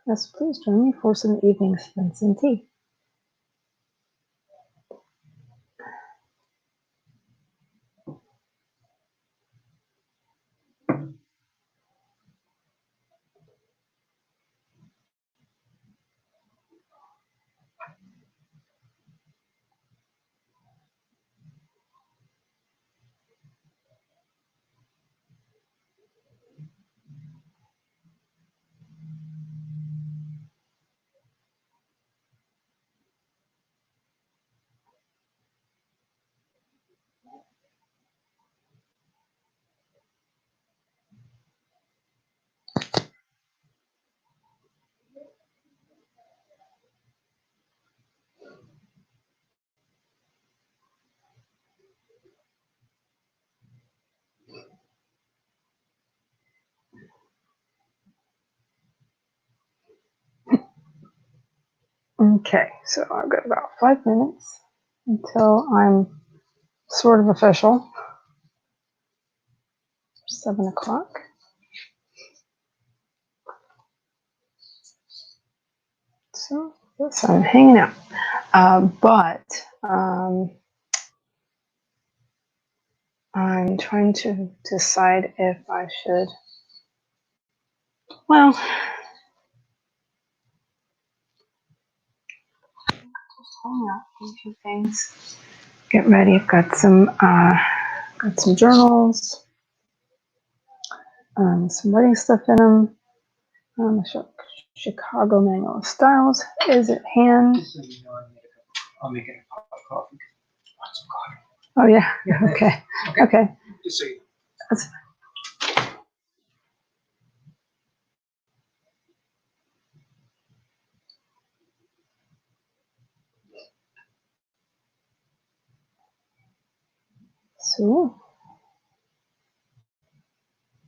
Yes, please join me for some evening spence and tea. Okay, so I've got about 5 minutes until I'm sort of official. 7 o'clock. So yes, I'm hanging out. But I'm trying to decide if I should, well, just hang out, do a few things, get ready. I've got some journals, some writing stuff in them. Chicago Manual of Styles is at hand. Just so you know, I'll make it a pot of coffee. Want some coffee? Oh yeah. Okay. Okay. Just so you know. That's so.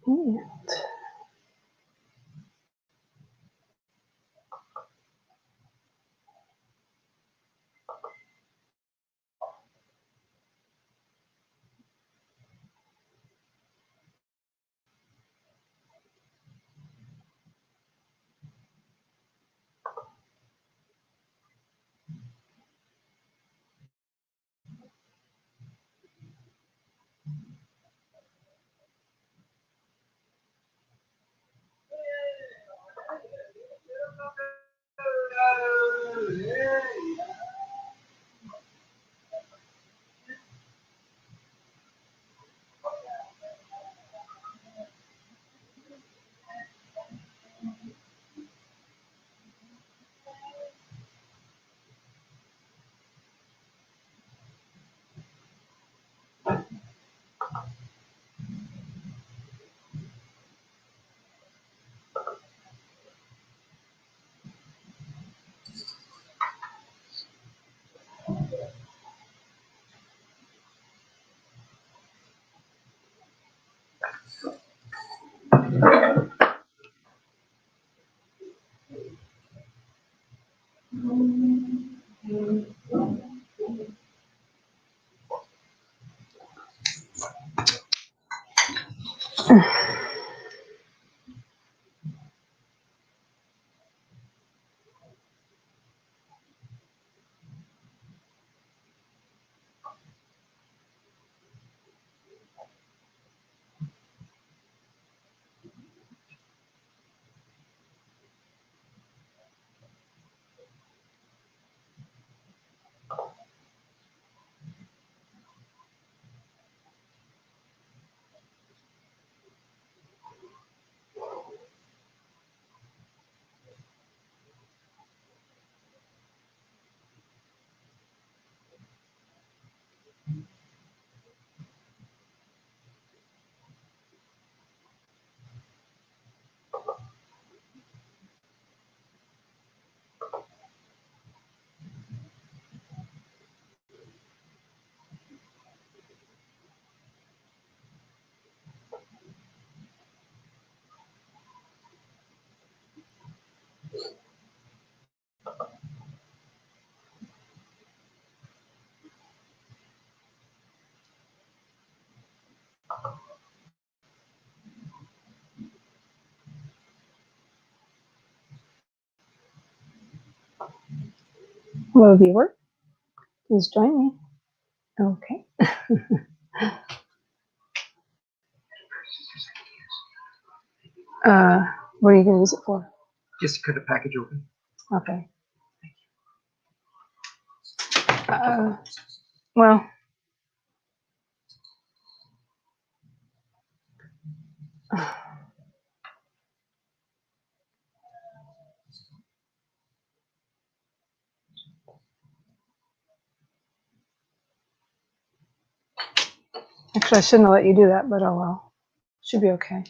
And Hello, viewer. Please join me. Okay. What are you going to use it for? Just to cut a package open. Okay. Well, actually, I shouldn't have let you do that, but oh well. Should be okay.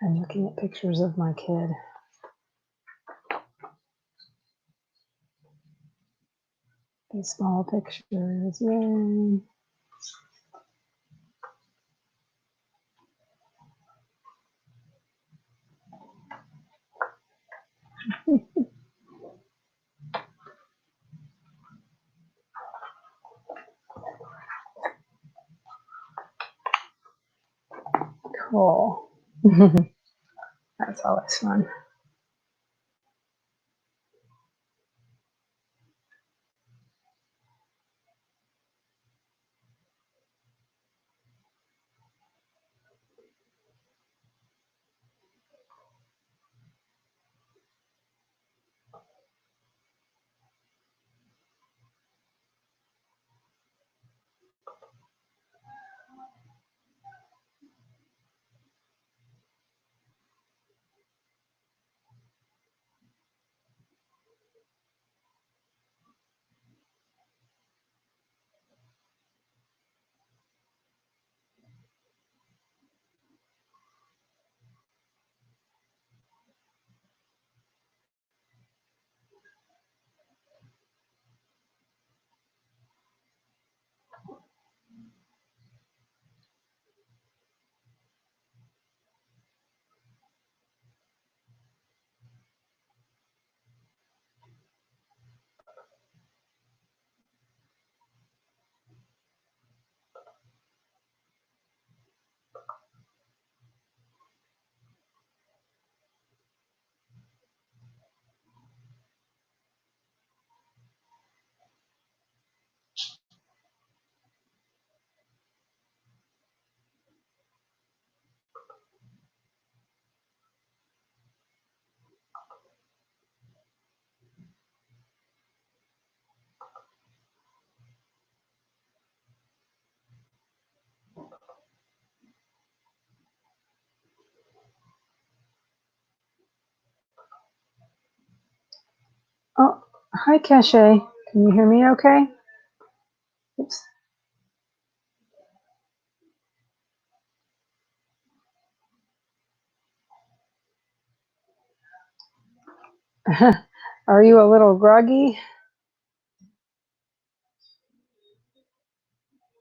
I'm looking at pictures of my kid. These small pictures, yay. Cool. That's always fun. Oh, hi, Cache. Can you hear me okay? Oops. Are you a little groggy?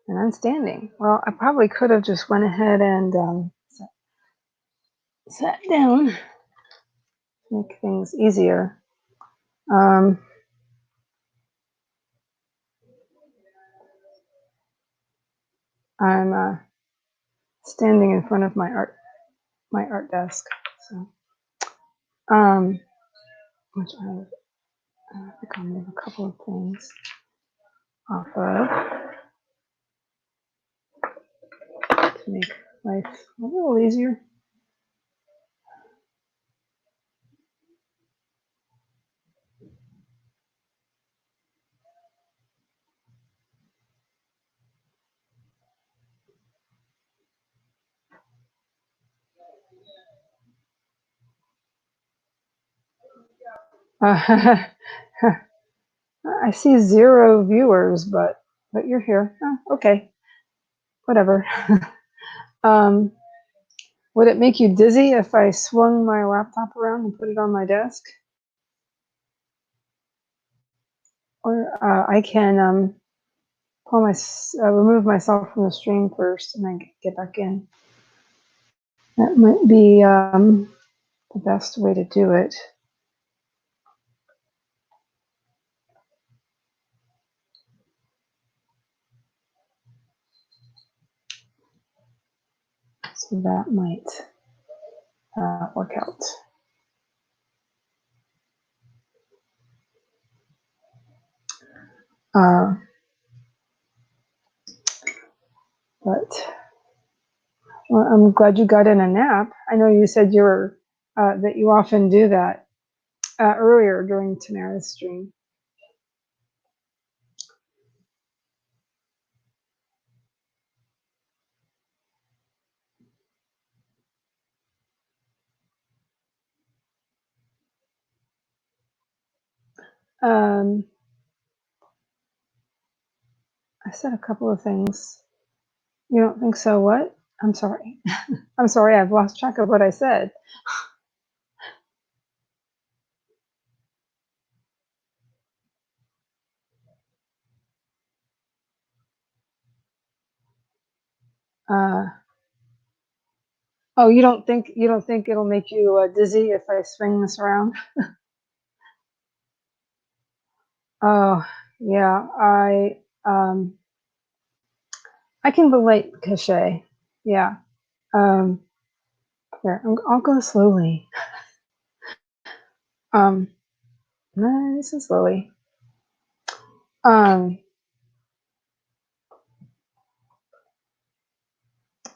And I'm standing. Well, I probably could have just went ahead and sat down. make things easier. I'm standing in front of my art desk, so which I think I'll move a couple of things off of to make life a little easier. I see 0 viewers, but you're here. Oh, okay, whatever. Would it make you dizzy if I swung my laptop around and put it on my desk? Or I can remove myself from the stream first and then get back in. That might be the best way to do it. So that might work out. But well, I'm glad you got in a nap. I know you said you were that you often do that earlier during Tamara's stream. I said a couple of things. You don't think so? What? I'm sorry. I'm sorry. I've lost track of what I said. Oh, you don't think it'll make you dizzy if I swing this around? Oh, yeah. I can relate, Cachet. Yeah. Here, I'll go slowly. Nice and slowly. What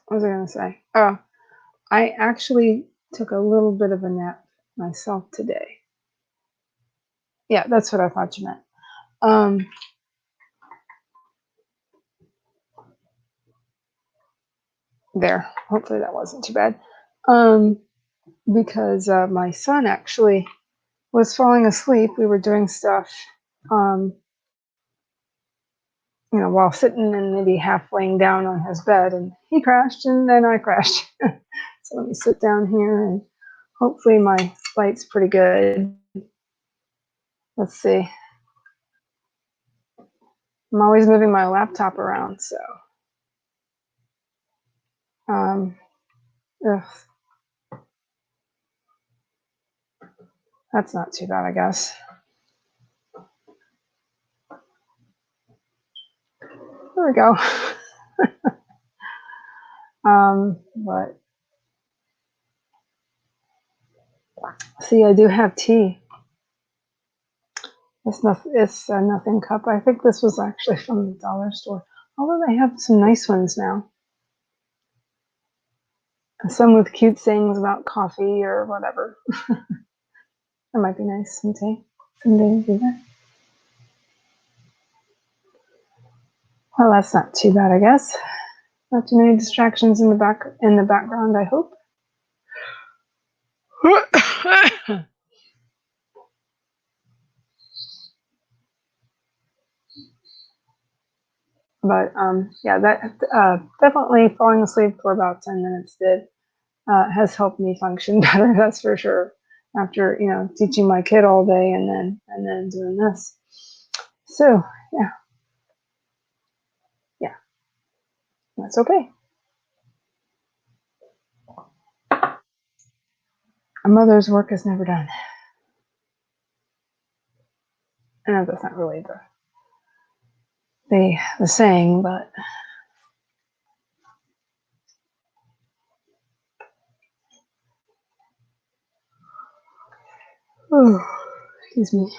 was I gonna say? Oh, I actually took a little bit of a nap myself today. Yeah, that's what I thought you meant. There. Hopefully that wasn't too bad. Because my son actually was falling asleep. We were doing stuff, while sitting and maybe half laying down on his bed, and he crashed, and then I crashed. So let me sit down here, and hopefully my light's pretty good. Let's see. I'm always moving my laptop around, so. That's not too bad, I guess. There we go. But see, I do have tea. It's a nothing cup. I think this was actually from the dollar store. Although they have some nice ones now. Some with cute sayings about coffee or whatever. That might be nice someday. Someday to do that. Well, that's not too bad, I guess. Not too many distractions in the background, I hope. But yeah, that definitely falling asleep for about 10 minutes has helped me function better. That's for sure. After teaching my kid all day and then doing this. So yeah, that's okay. A mother's work is never done. I know that's not really the saying, but oh, excuse me.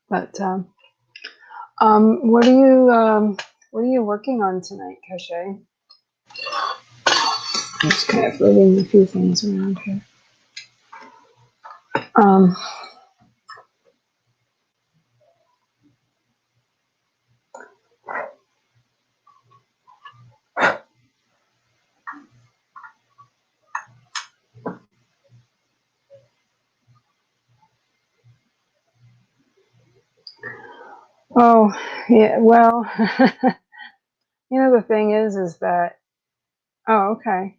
But what are you working on tonight, Cachet? I'm just kind of moving a few things around here. Oh, yeah. Well, the thing is that. Oh, okay.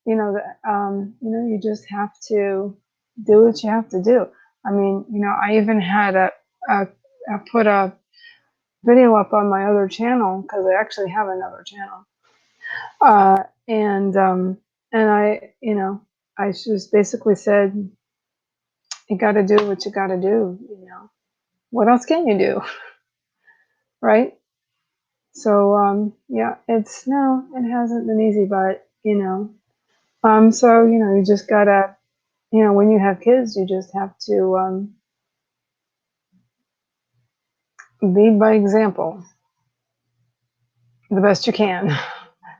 You just have to do what you have to do. I mean, I even had I put a video up on my other channel because I actually have another channel. And I just basically said, you got to do what you got to do. What else can you do? Right? So, yeah, it hasn't been easy, but, so, you just gotta, when you have kids, you just have to, lead by example the best you can,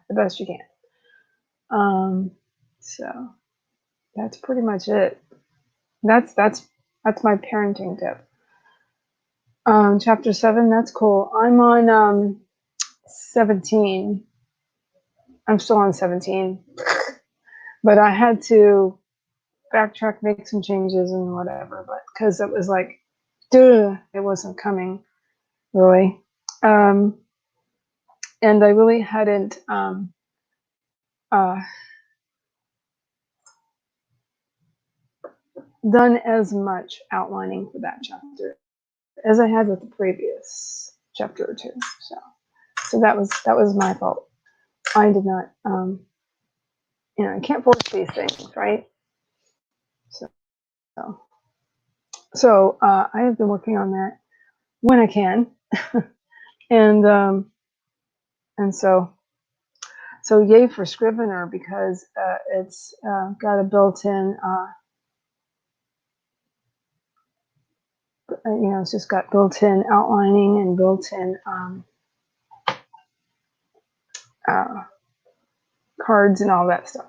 the best you can. So that's pretty much it. That's my parenting tip. Chapter 7, that's cool. I'm on 17. I'm still on 17, but I had to backtrack, make some changes and whatever, but because it was like, duh, it wasn't coming really. And I really hadn't done as much outlining for that chapter as I had with the previous chapter or two. So that was my fault. I did not, I can't force these things, right? So I have been working on that when I can, and so yay for Scrivener because it's got a built-in, it's just got built-in outlining and built-in cards and all that stuff.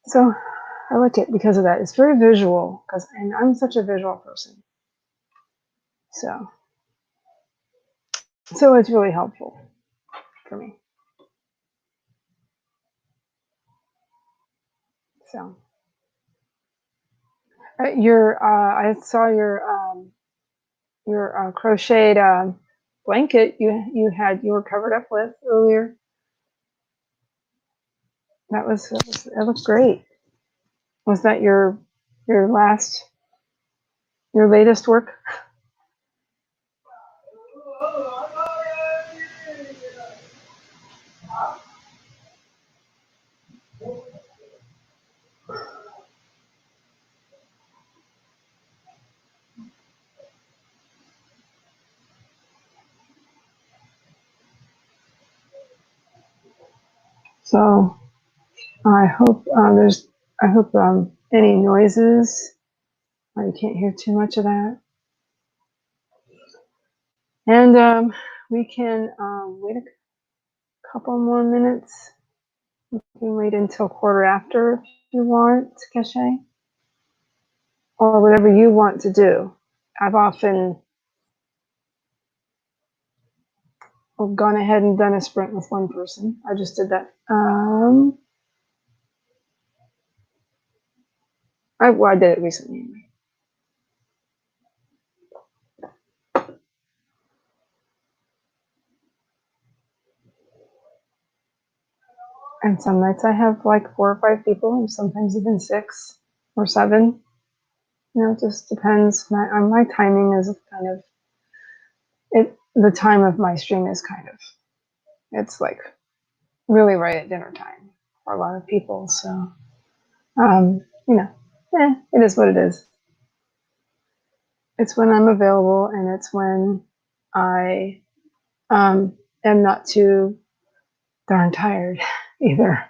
So I like it because of that. It's very visual and I'm such a visual person. So it's really helpful for me. So I saw your crocheted blanket you were covered up with earlier. It looked great. Was that your latest work? So I hope any noises, you can't hear too much of that. And we can wait a couple more minutes. You can wait until quarter after if you want, Cachet, or whatever you want to do. I've often gone ahead and done a sprint with one person. I just did that. I did it recently anyway. And some nights I have like 4 or 5 people, and sometimes even 6 or 7. It just depends. My timing is kind of it. The time of my stream is kind of It's like really right at dinner time for a lot of people. So, you know, it is what it is. It's when I'm available, and it's when I am not too darn tired either.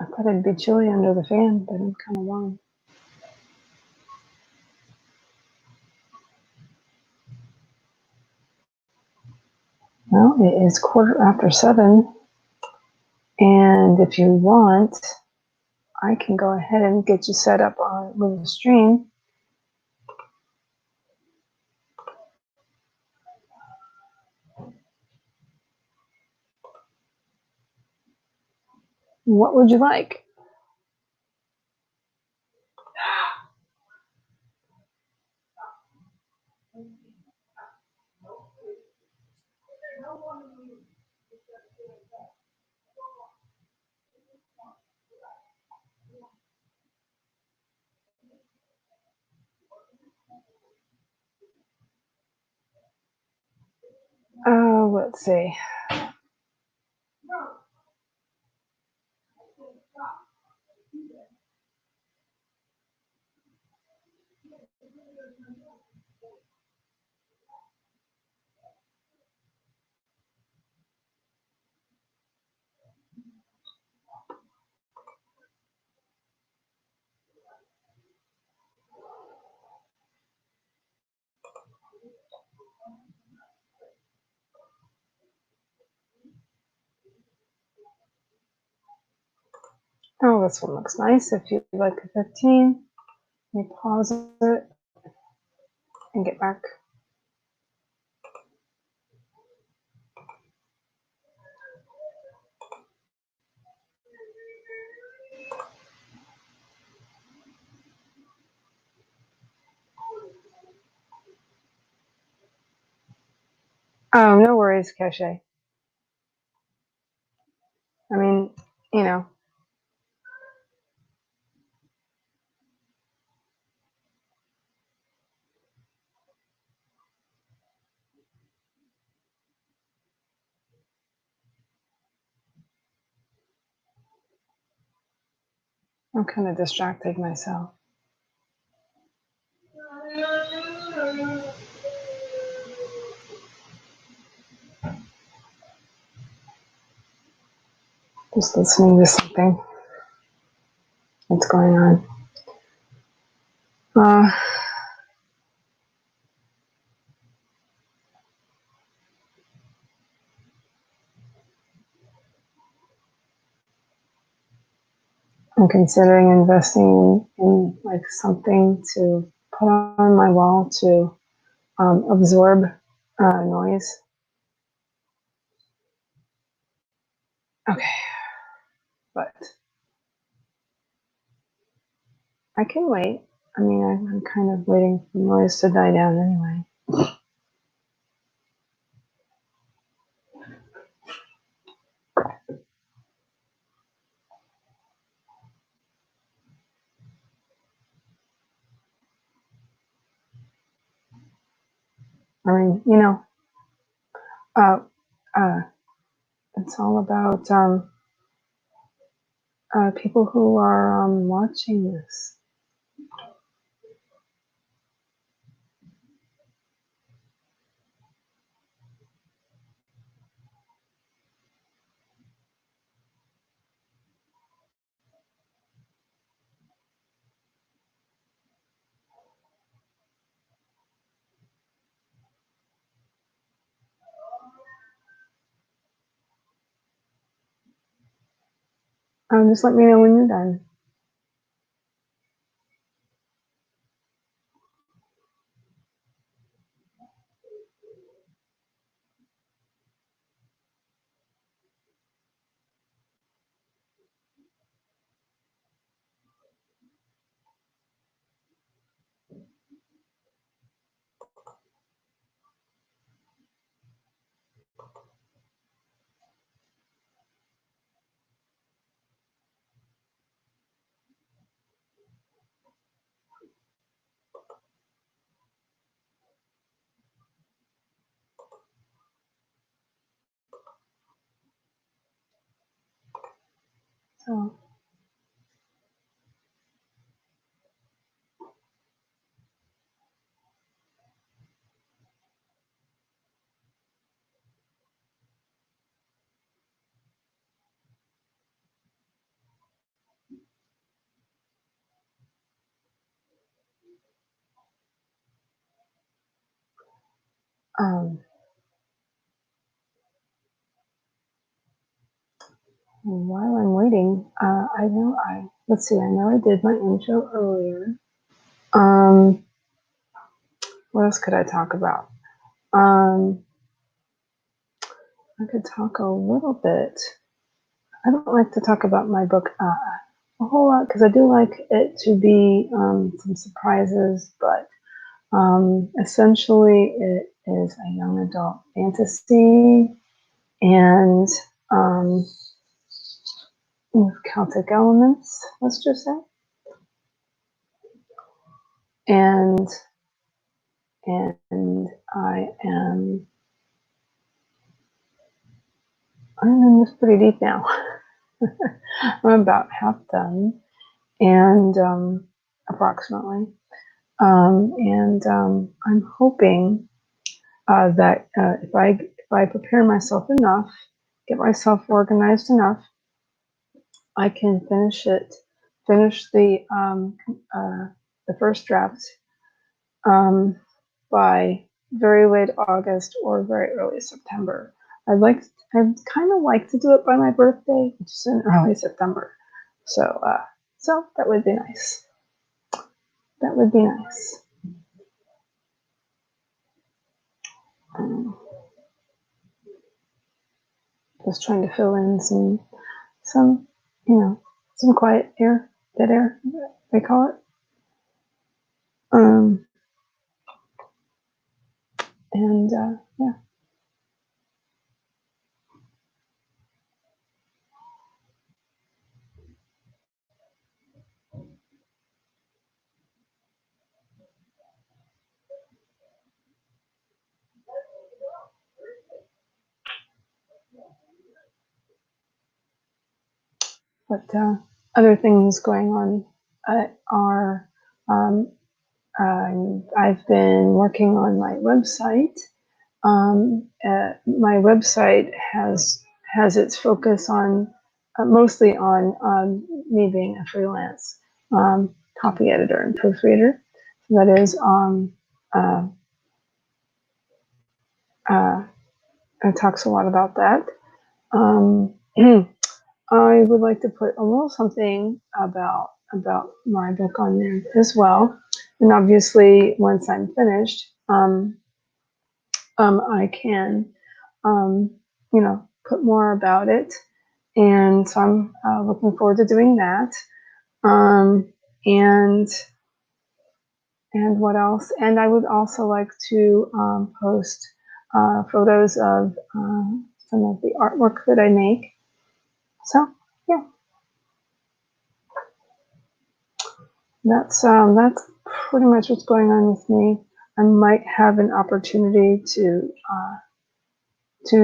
I thought it'd be chilly under the fan, but I'm kind of warm. Well, it is 7:15, and if you want, I can go ahead and get you set up on with the stream. What would you like? Let's see. Oh, this one looks nice. If you'd like a 15, let me pause it and get back. Oh, no worries, Cache. I mean, you know, I'm kind of distracted myself. Just listening to something that's going on. Uh, I'm considering investing in like something to put on my wall to absorb noise. Okay, but I can wait. I mean, I'm kind of waiting for the noise to die down anyway. I mean, you know, uh, uh, it's all about people who are watching this. Just let me know when you're done. So while I'm waiting, let's see, I know I did my intro earlier. What else could I talk about? I could talk a little bit. I don't like to talk about my book a whole lot because I do like it to be some surprises, but essentially it is a young adult fantasy and with Celtic elements, let's just say. And I'm in this pretty deep now. I'm about half done, and approximately, I'm hoping that if I prepare myself enough, get myself organized enough, I can finish the first draft by very late August or very early September. I'd kind of like to do it by my birthday, which is in early September. So that would be nice. That would be nice. Just trying to fill in some some quiet air, dead air, they call it. Yeah. But other things going on are I've been working on my website. My website has its focus on mostly on me being a freelance copy editor and proofreader. So that is it talks a lot about that. I would like to put a little something about my book on there as well. And obviously, once I'm finished, I can, put more about it. And so I'm looking forward to doing that. And what else? And I would also like to post photos of some of the artwork that I make. So yeah, that's pretty much what's going on with me. I might have an opportunity to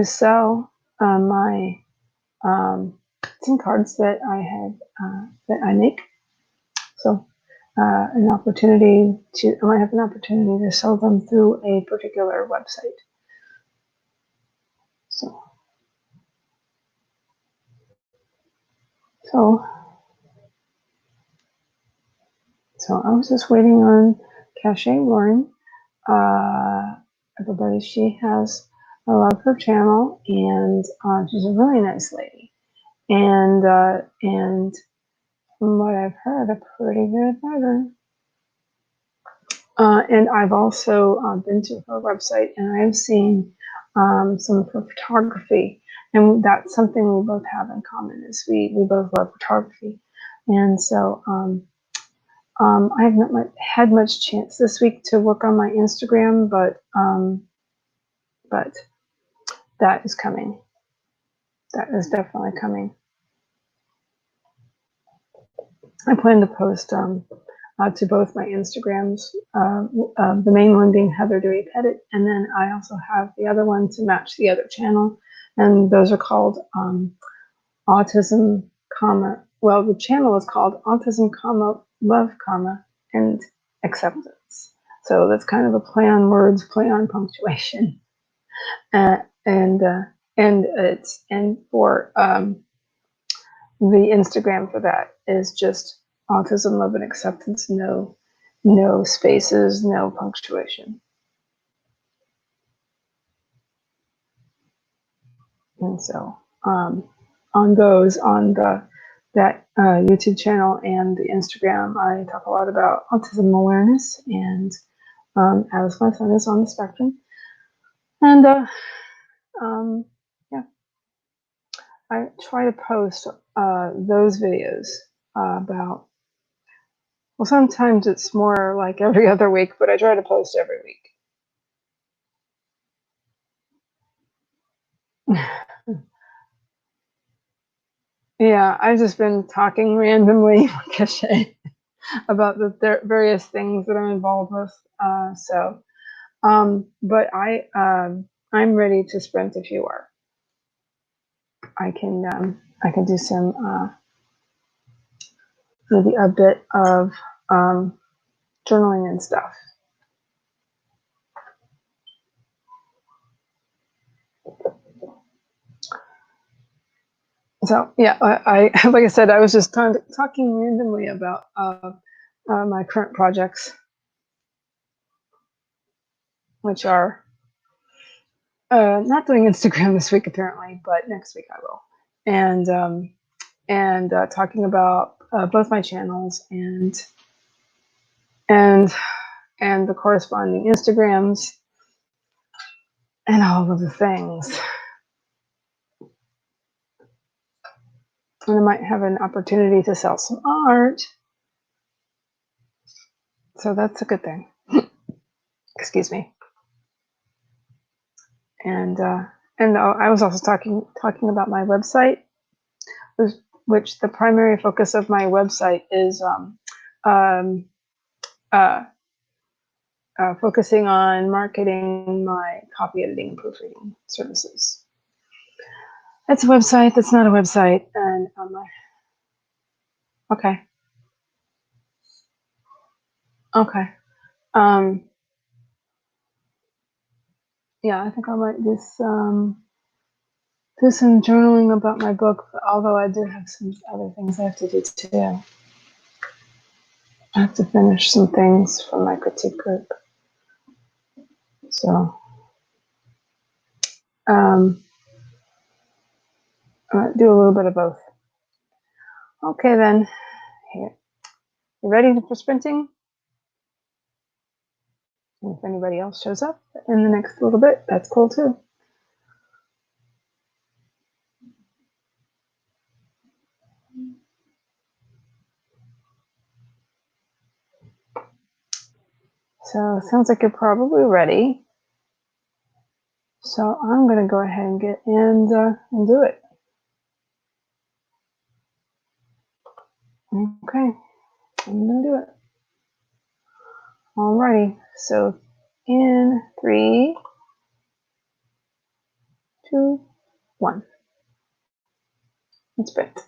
sell my some cards that I make. So I might have an opportunity to sell them through a particular website. So I was just waiting on Cache Lauren. Everybody, I love her channel, and she's a really nice lady. And from what I've heard, a pretty good writer. And I've also been to her website, and I've seen some of her photography, and that's something we both have in common is we both love photography. And so I have not had much chance this week to work on my Instagram, but that is coming. That is definitely coming. I plan to post to both my Instagrams, the main one being Heather Dewey Pettit, and then I also have the other one to match the other channel, and those are called Autism, well, the channel is called Autism, Love, and Acceptance. So that's kind of a play on words, play on punctuation, uh, and uh, and for the Instagram for that is just Autism, Love, and Acceptance. No spaces, no punctuation. And so on that YouTube channel and the Instagram, I talk a lot about autism awareness, and as my son is on the spectrum, and yeah, I try to post those videos about. Well, sometimes it's more like every other week, but I try to post every week. Yeah, I've just been talking randomly, cliche, about the various things that I'm involved with. But I'm ready to sprint if you are. I can do some maybe a bit of journaling and stuff. So yeah, I like I said, I was just talking randomly about my current projects, which are not doing Instagram this week apparently, but next week I will, and talking about both my channels and and the corresponding Instagrams and all of the things. And I might have an opportunity to sell some art. So that's a good thing. Excuse me. And I was also talking about my website, which the primary focus of my website is um, uh, focusing on marketing my copy editing and proofreading services. It's a website that's not a website, and okay, okay. Yeah, I think I might just do some journaling about my book, although I do have some other things I have to do too. I have to finish some things for my critique group. So I might do a little bit of both. Okay then, here. You ready for sprinting? And if anybody else shows up in the next little bit, that's cool too. So it sounds like you're probably ready. So I'm going to go ahead and get and do it. Okay, I'm going to do it. Alrighty, so in 3, 2, 1. Let's sprint.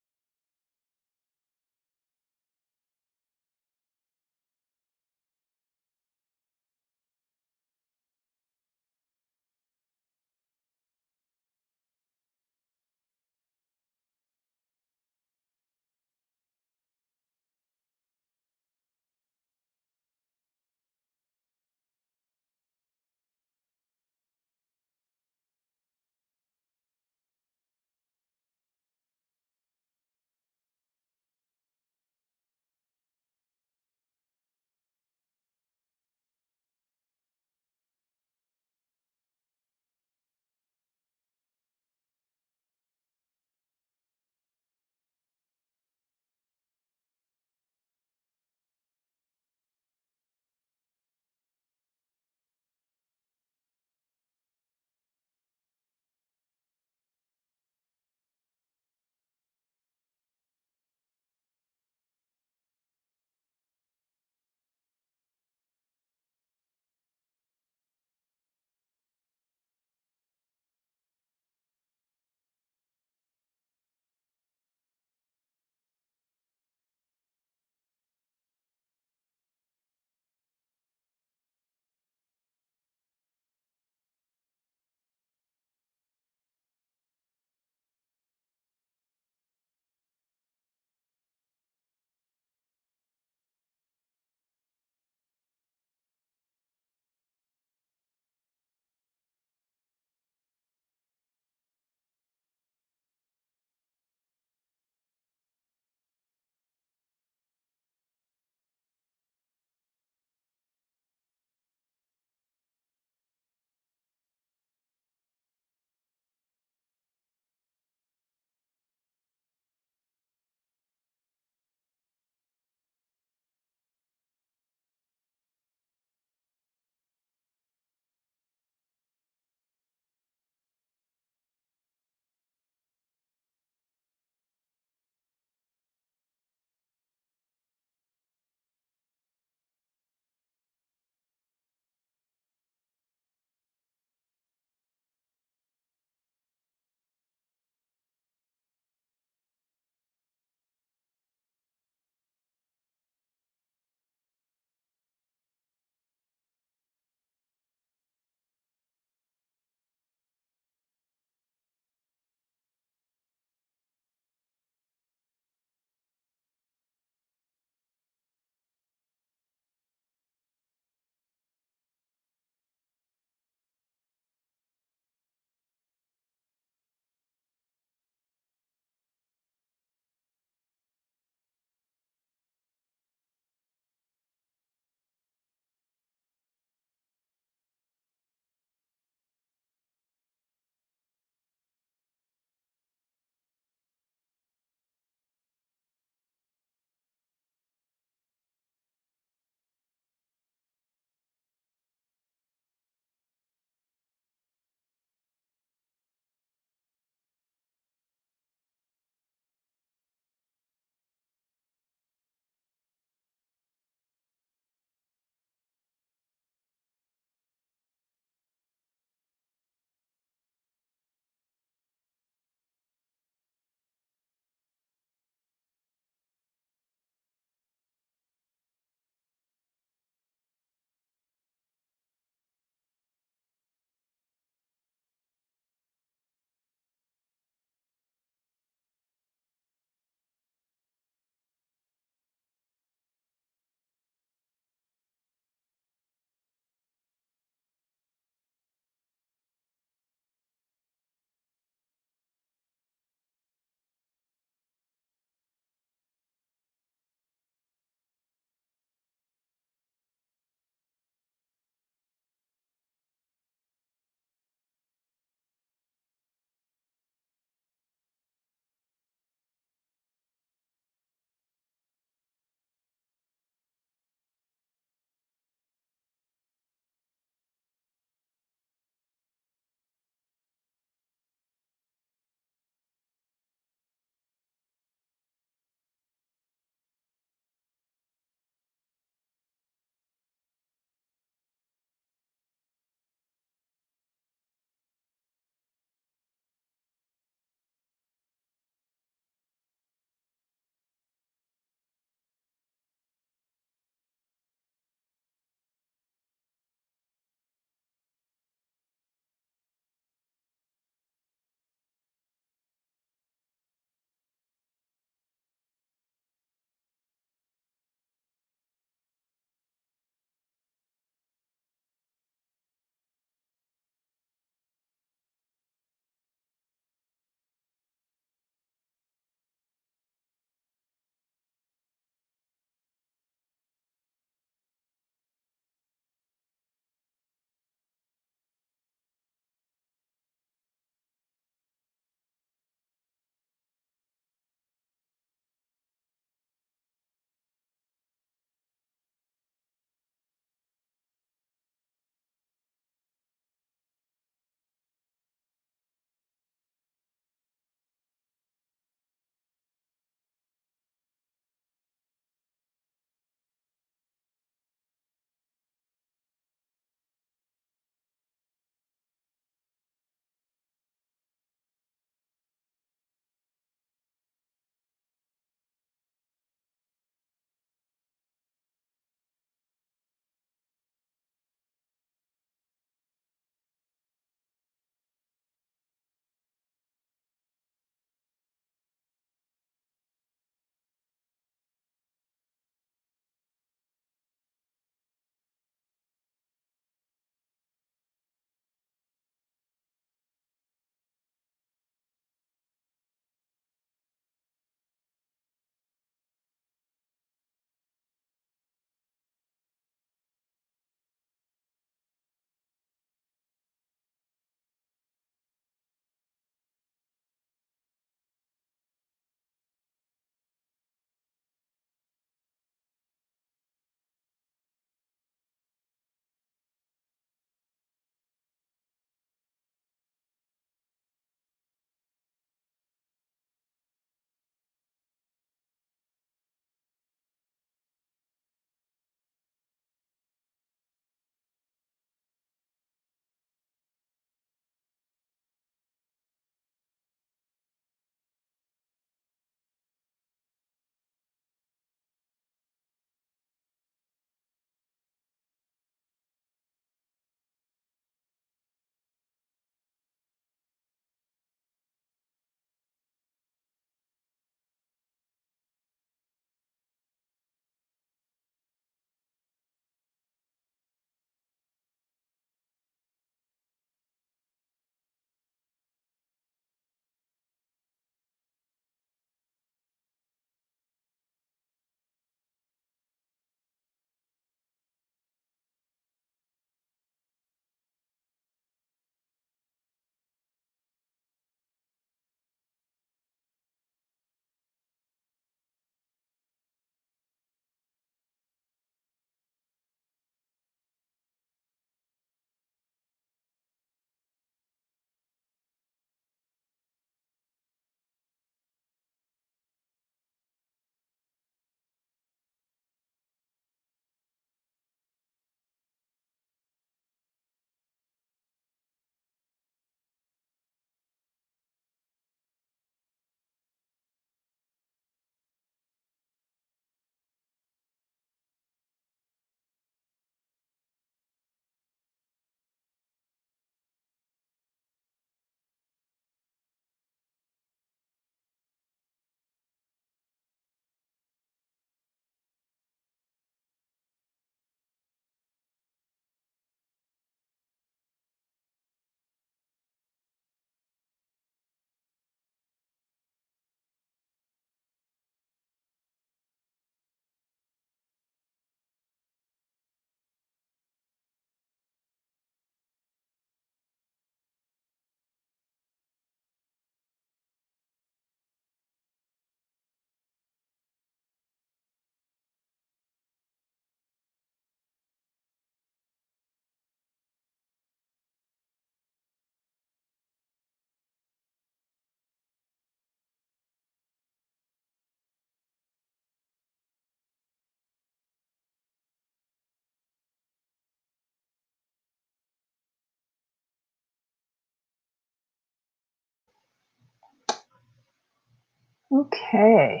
Okay.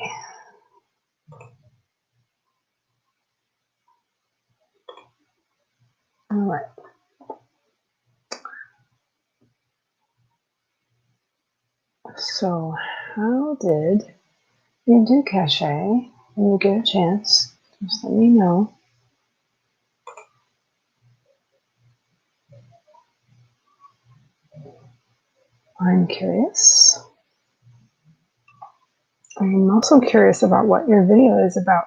All right. So, how did you do cache? When you get a chance, just let me know. I'm curious. I'm also curious about what your video is about.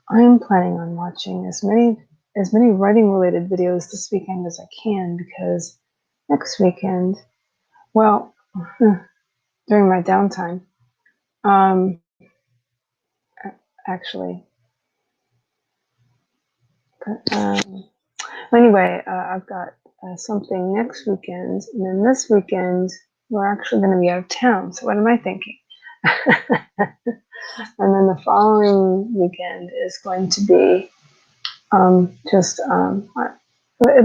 I'm planning on watching as many writing related videos this weekend as I can, because next weekend, well, during my downtime, actually, anyway, I've got something next weekend, and then this weekend we're actually going to be out of town. So what am I thinking? And then the following weekend is going to be it'll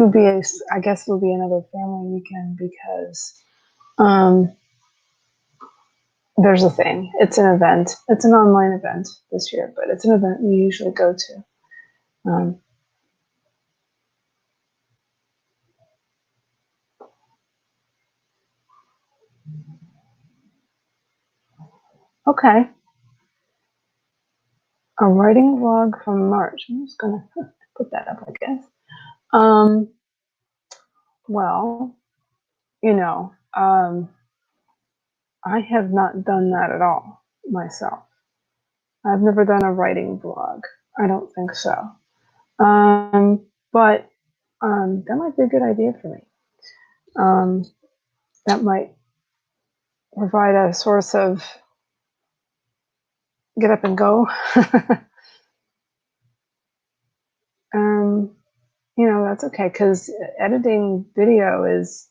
be I guess it'll be another family weekend, because there's a thing. It's an event. It's an online event this year, but it's an event we usually go to. Okay. A writing vlog from March. I'm just gonna put that up, I guess. Well, I have not done that at all myself. I've never done a writing vlog. I don't think so. But that might be a good idea for me. That might provide a source of get up and go. That's okay, because editing video is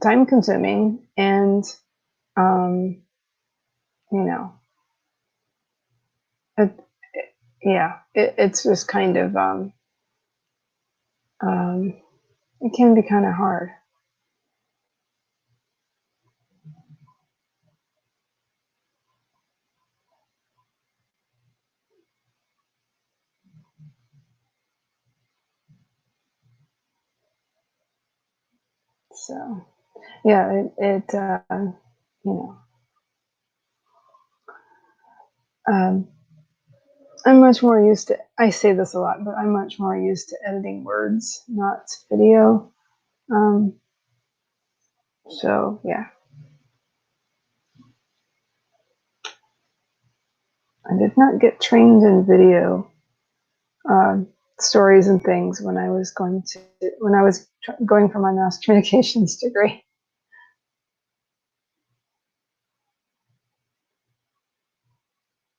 time consuming, and you know, it, it's just kind of it can be kind of hard. So yeah, you know, um, I'm much more used to. I say this a lot, but I'm much more used to editing words, not video. Um, so yeah, I did not get trained in video stories and things when I was going for my mass communications degree.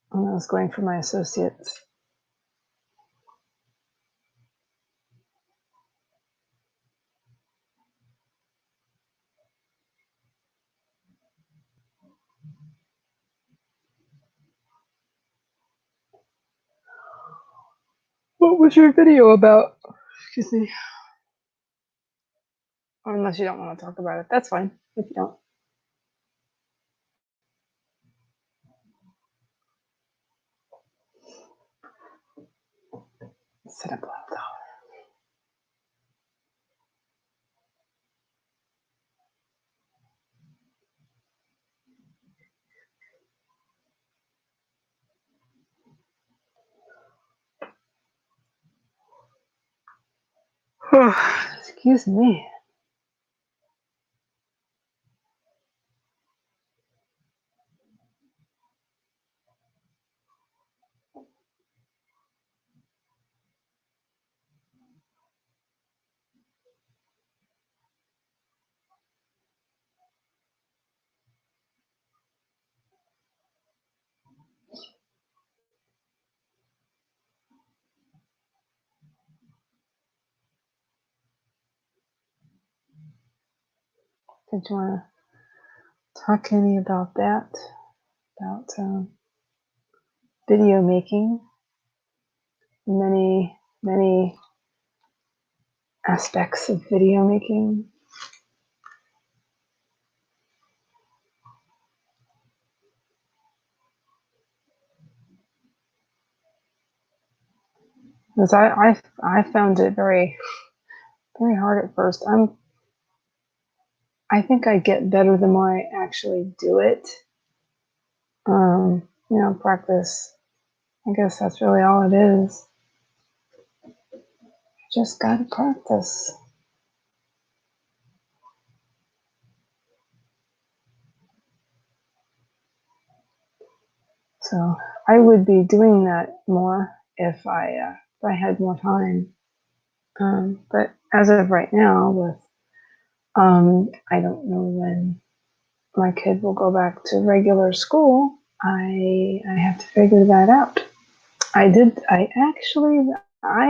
When I was going for my associates. What was your video about? Excuse me. Or unless you don't want to talk about it, that's fine. If you don't. Set up a laptop. Excuse me. Did you want to talk to me about that? About video making? Many aspects of video making. because I found it very very hard at first. I think I get better the more I actually do it. Practice. I guess that's really all it is. Just gotta practice. So I would be doing that more if I had more time. But as of right now, with I don't know when my kid will go back to regular school. I have to figure that out. I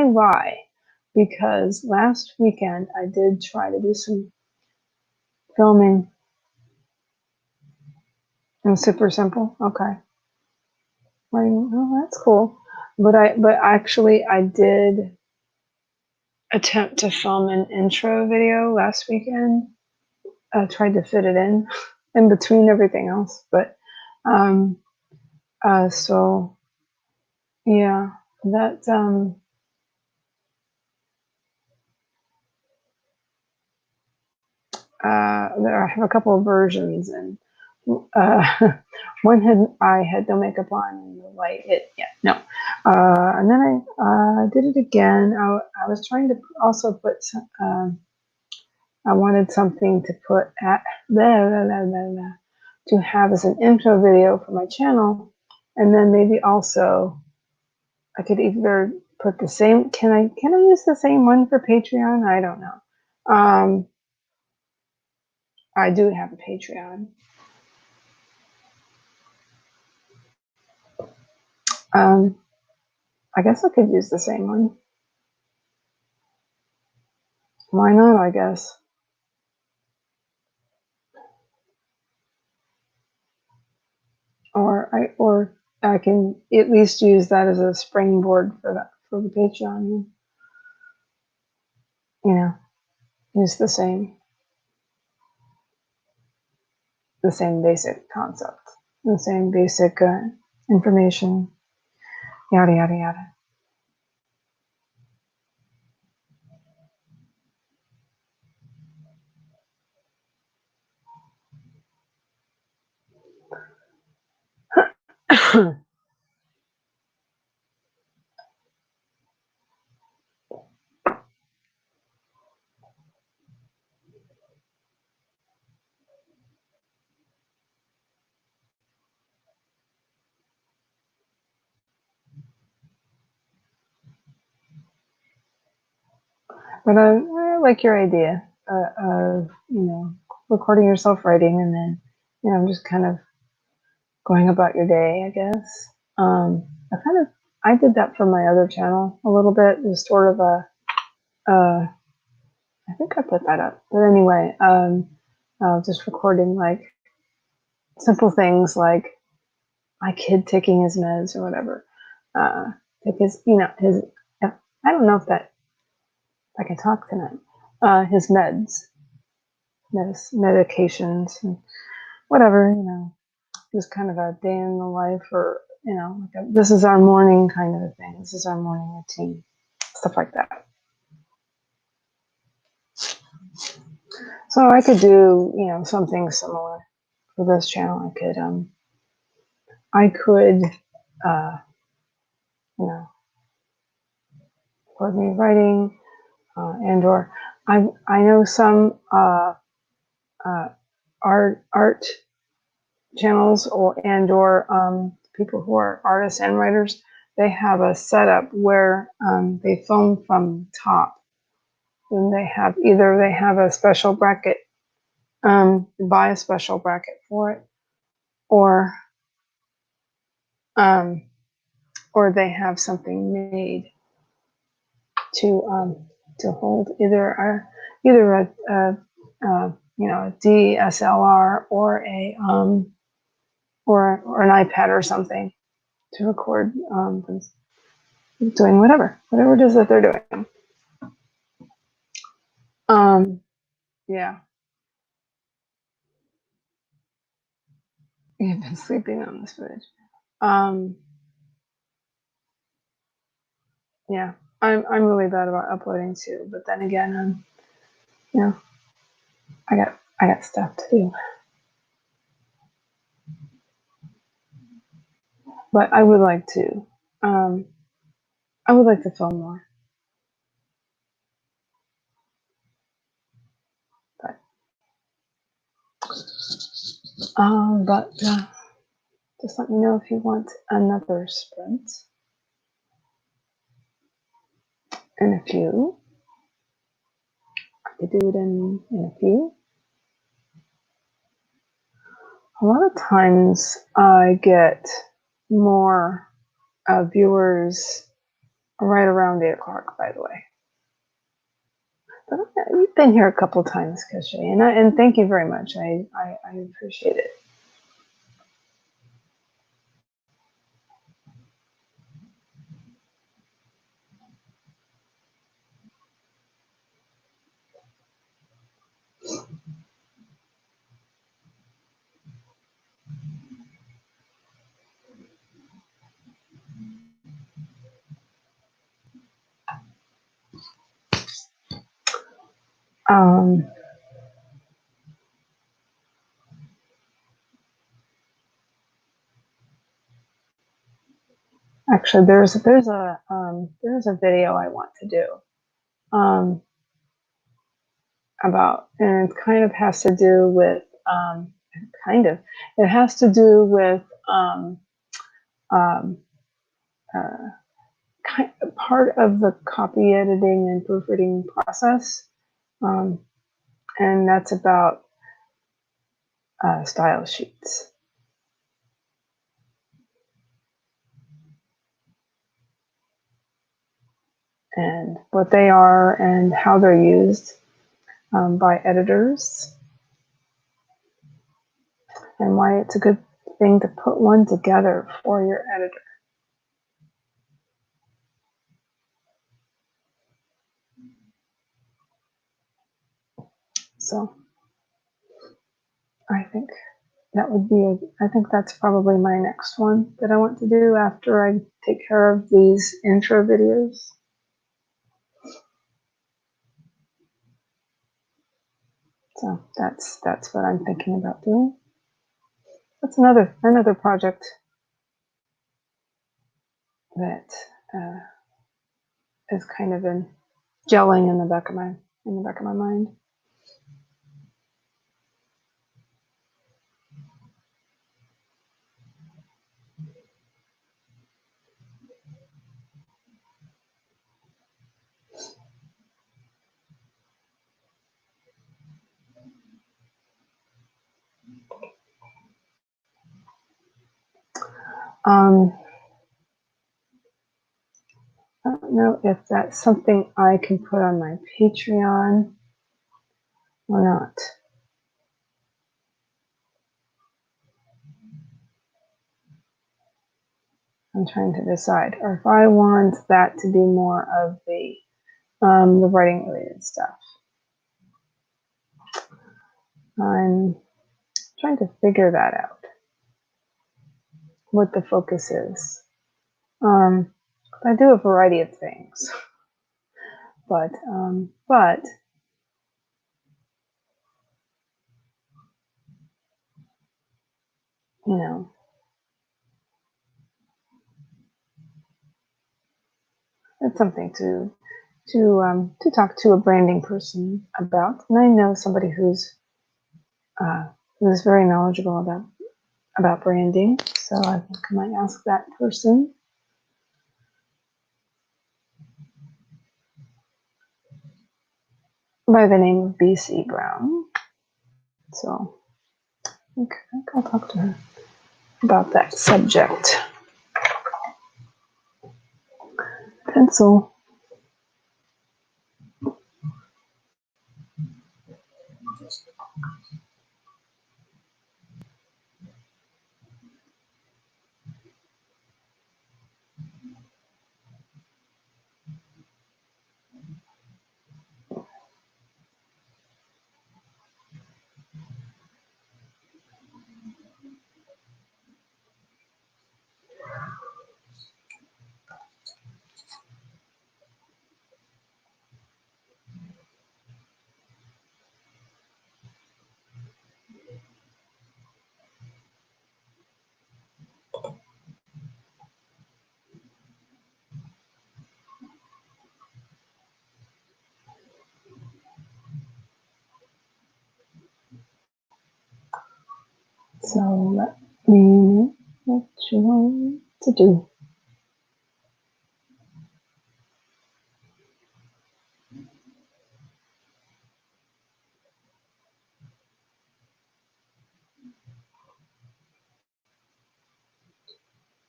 lie because last weekend I did try to do some filming. And super simple. Okay. Well, that's cool. But actually I did attempt to film an intro video last weekend. I tried to fit it in between everything else. But um so yeah, that I have a couple of versions, and one I had no makeup on and the light. No, and then I did it again. I was trying to also put. I wanted something to put at to have as an intro video for my channel, and then maybe also I could either put the same. Can I use the same one for Patreon? I don't know. I do have a Patreon. Um, I guess I could use the same one. Why not, I guess? Or I can at least use that as a springboard for the Patreon. You know, use the same basic concept, the same basic information, yada yada yada. But I like your idea of recording yourself writing and then just kind of going about your day, I guess. I kind of I did that for my other channel a little bit, just sort of uh, I think I put that up, but anyway, just recording like simple things like my kid taking his meds or whatever. Because his I don't know if I can talk tonight. His medications and whatever, just kind of a day in the life, or this is our morning kind of a thing. This is our morning routine, stuff like that. So I could do something similar for this channel. I could record me writing, and/or I know some art channels or people who are artists and writers. They have a setup where they film from top, and they have a special bracket, buy a special bracket for it, or um, or they have something made to hold either a DSLR or an iPad or something to record doing whatever it is that they're doing. Yeah, you've been sleeping on this footage. Yeah. I'm really bad about uploading too, but then again, you know, I got stuff to do. But I would like to, I would like to film more. But just let me know if you want another sprint in a few. I could do it in a few. A lot of times I get more viewers right around 8 o'clock, by the way. But you've been here a couple of times, Cachet, and thank you very much. I appreciate it. Actually, there's a video I want to do about, and it kind of has to do with it has to do with part of the copy editing and proofreading process, and that's about style sheets and what they are and how they're used by editors, and why it's a good thing to put one together for your editor. So I think that would be, I think that's probably my next one that I want to do after I take care of these intro videos. So that's what I'm thinking about doing. That's another project that is kind of been gelling in the back of my mind. I don't know if that's something I can put on my Patreon or not. I'm trying to decide, or if I want that to be more of the writing related stuff. I'm trying to figure that out, what the focus is. I do a variety of things, but you know, it's something to talk to a branding person about. And I know somebody who's very knowledgeable about branding, so I think I might ask that person. By the name of BC Brown. So I think I'll talk to her about that subject. Pencil. So let me know what you want to do.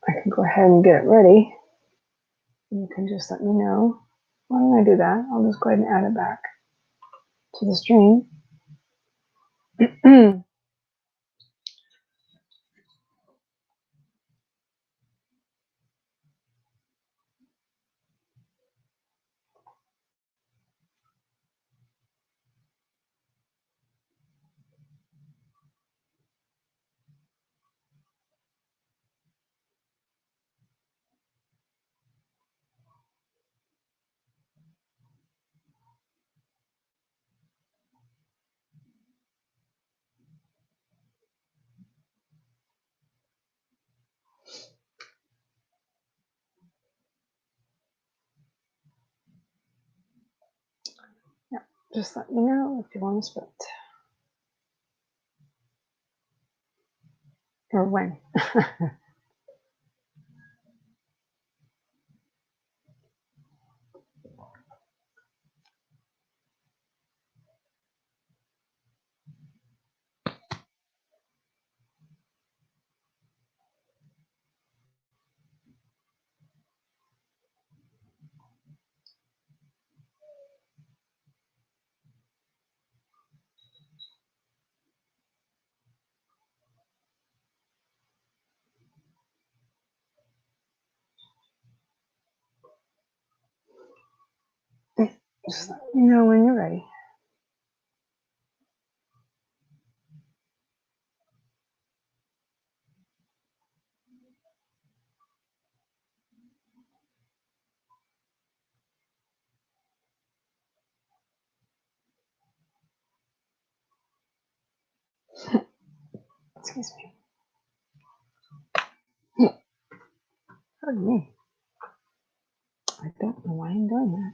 I can go ahead and get it ready. You can just let me know. Why don't I do that? I'll just go ahead and add it back to the stream. Yeah, just let me know if you want to split or when. Just let me know when you're ready. Excuse me. Pardon me. I don't know why I'm doing that.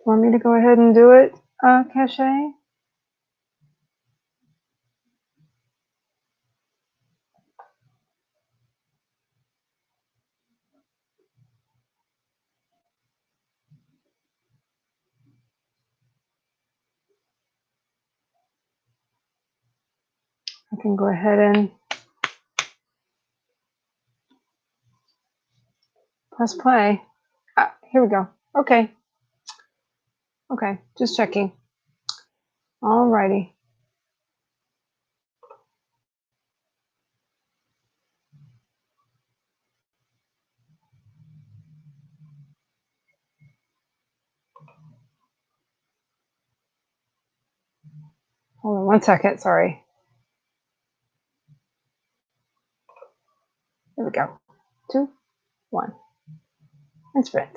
Want me to go ahead and do it, Cache? I can go ahead and press play. Here we go. Okay. Okay, just checking. Alrighty. Hold on 1 second, sorry. Here we go. 2, 1. And sprint.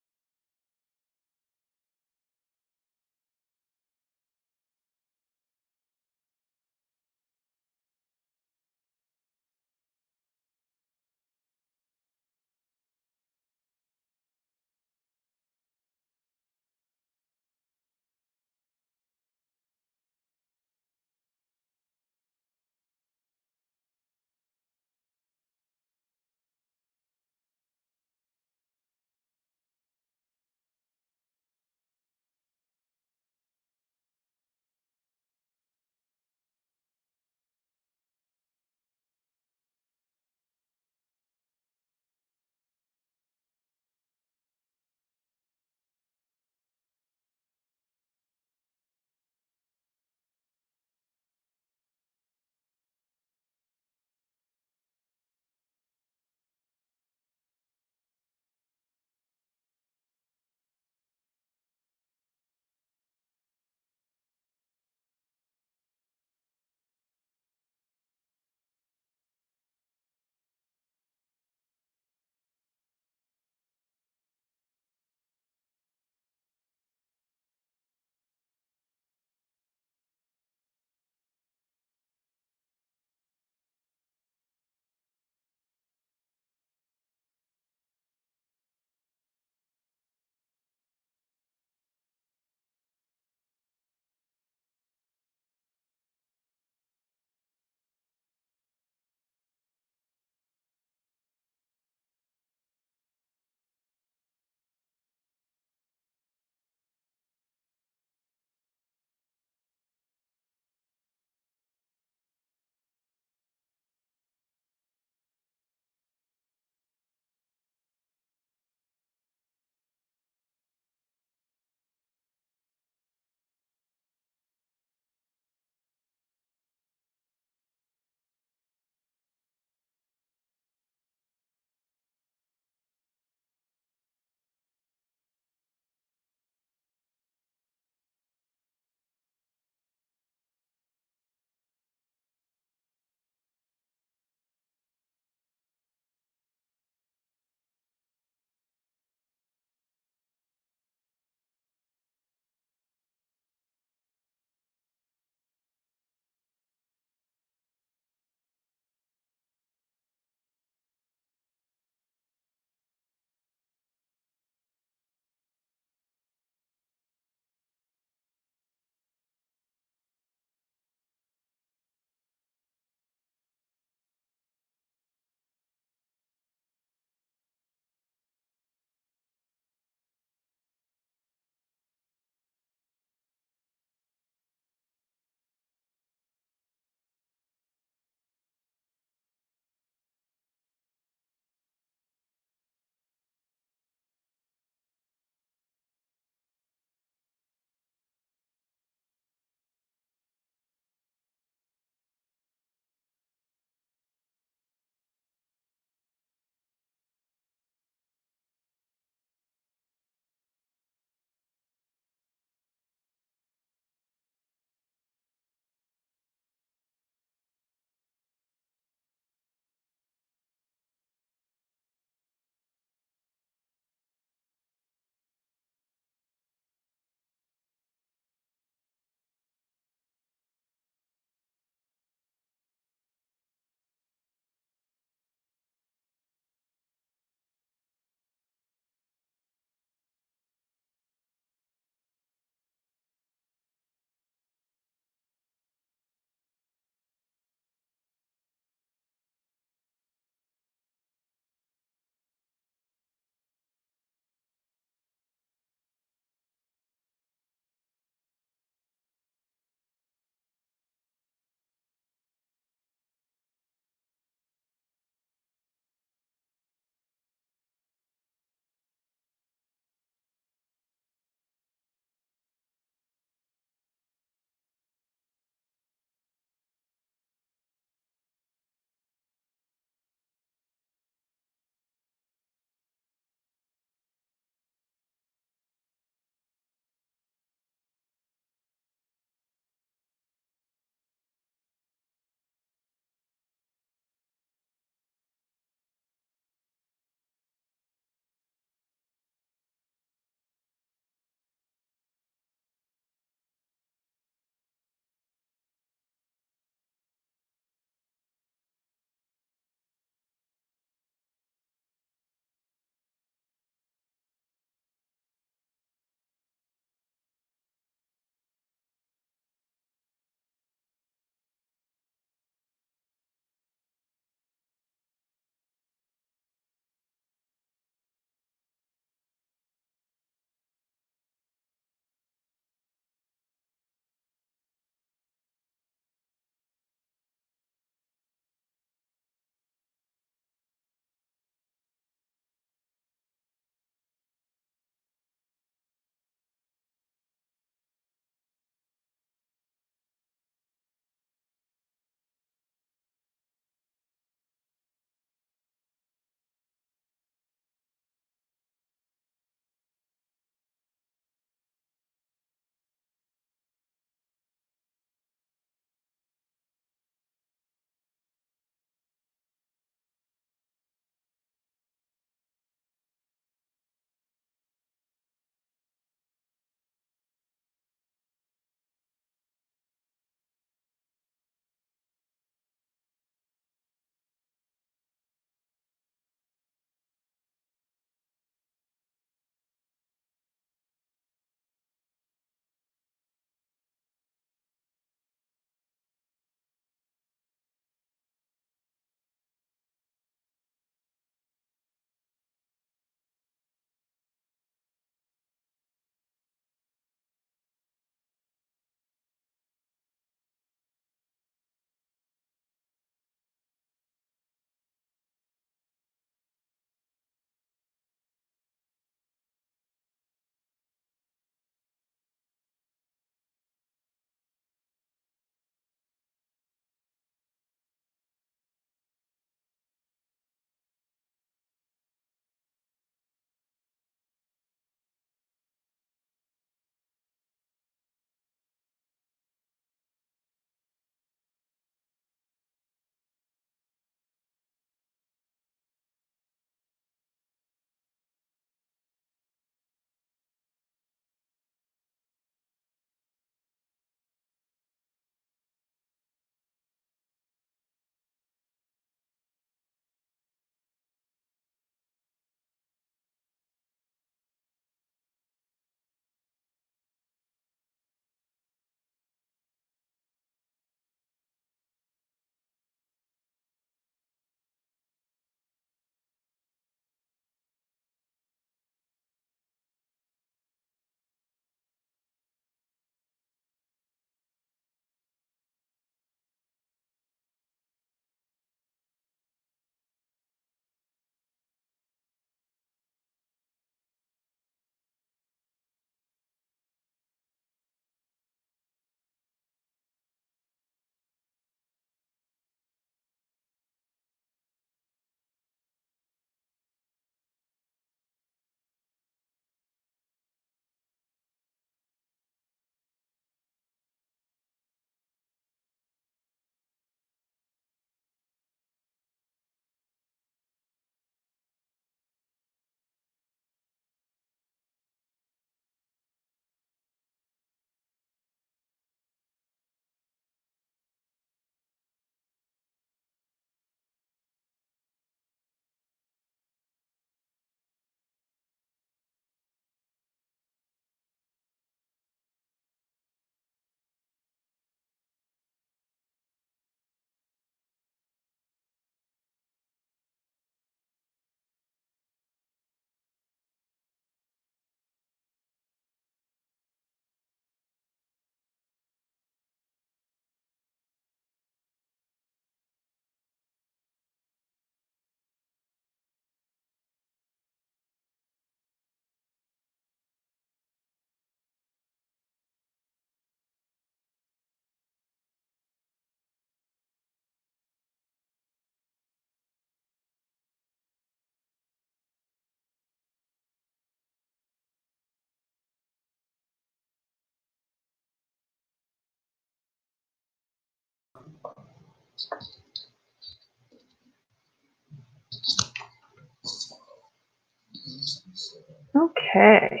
Okay.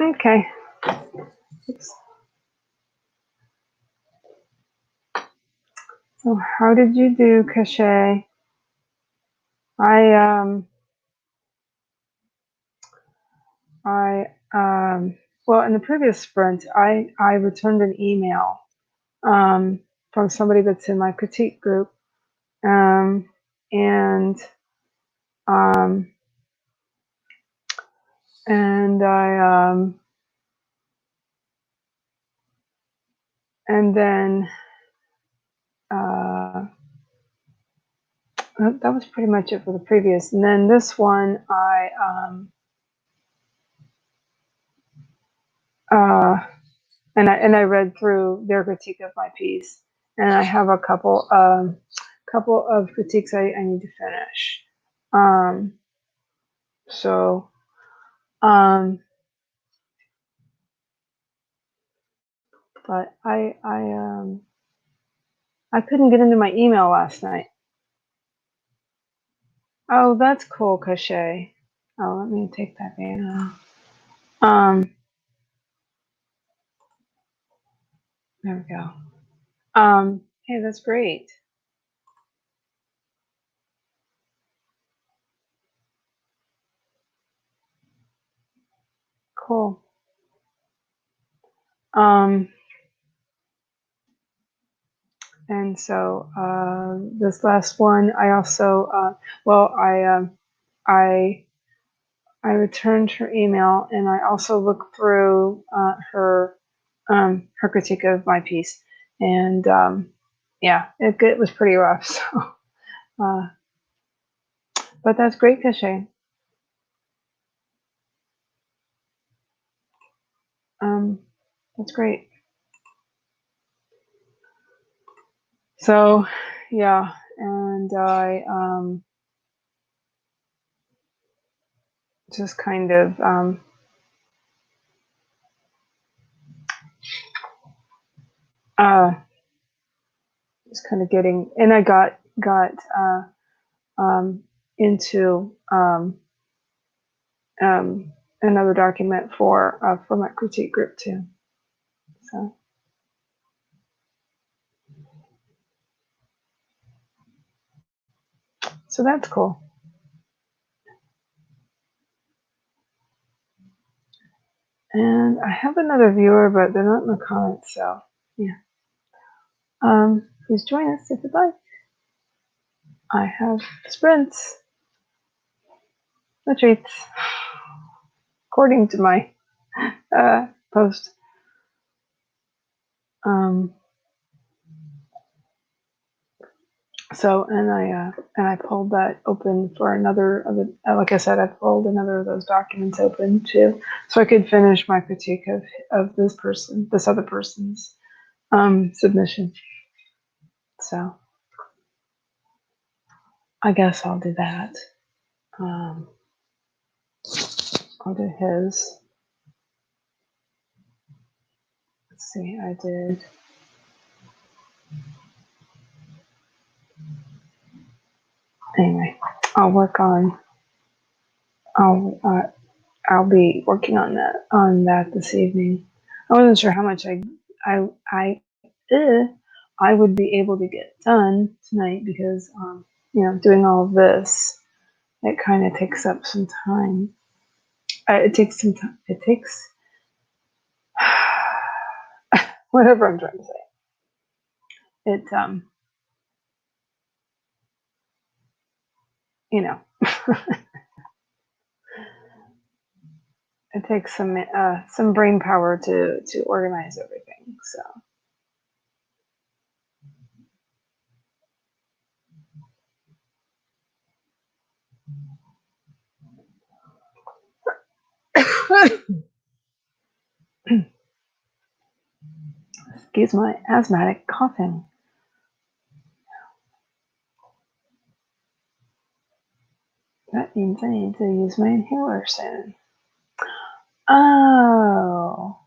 Okay. Oops. So how did you do, Cachet? Well, in the previous sprint, I returned an email from somebody that's in my critique group, and um, and I and then that was pretty much it for the previous. And then this one, I read through their critique of my piece, and I have a couple of critiques I need to finish. So but I couldn't get into my email last night. Oh, that's cool, Cachet. Oh, let me take that down. There we go. Hey, that's great. Cool. And so this last one, I also I returned her email, and I also looked through her critique of my piece, and yeah, it was pretty rough. So, but that's great, Cachet. That's great. So, yeah, and I just kind of just kind of getting, and I got into another document for my critique group too. So that's cool. And I have another viewer, but they're not in the comments, so yeah. Please join us if you'd like. I have sprints, retreats, according to my post. So, and I pulled that open for another of the, like I said, I pulled another of those documents open too, so I could finish my critique of this other person's submission. So I guess I'll do that. I'll do his. Let's see, I did. Anyway, I'll work on. I'll be working on that this evening. I wasn't sure how much I I I would be able to get done tonight because doing all of this, it kind of takes up some time. It takes some time. It takes whatever I'm trying to say. It you know it takes some brain power to organize everything. So. Excuse my asthmatic coughing. That means I need to use my inhaler soon. Oh,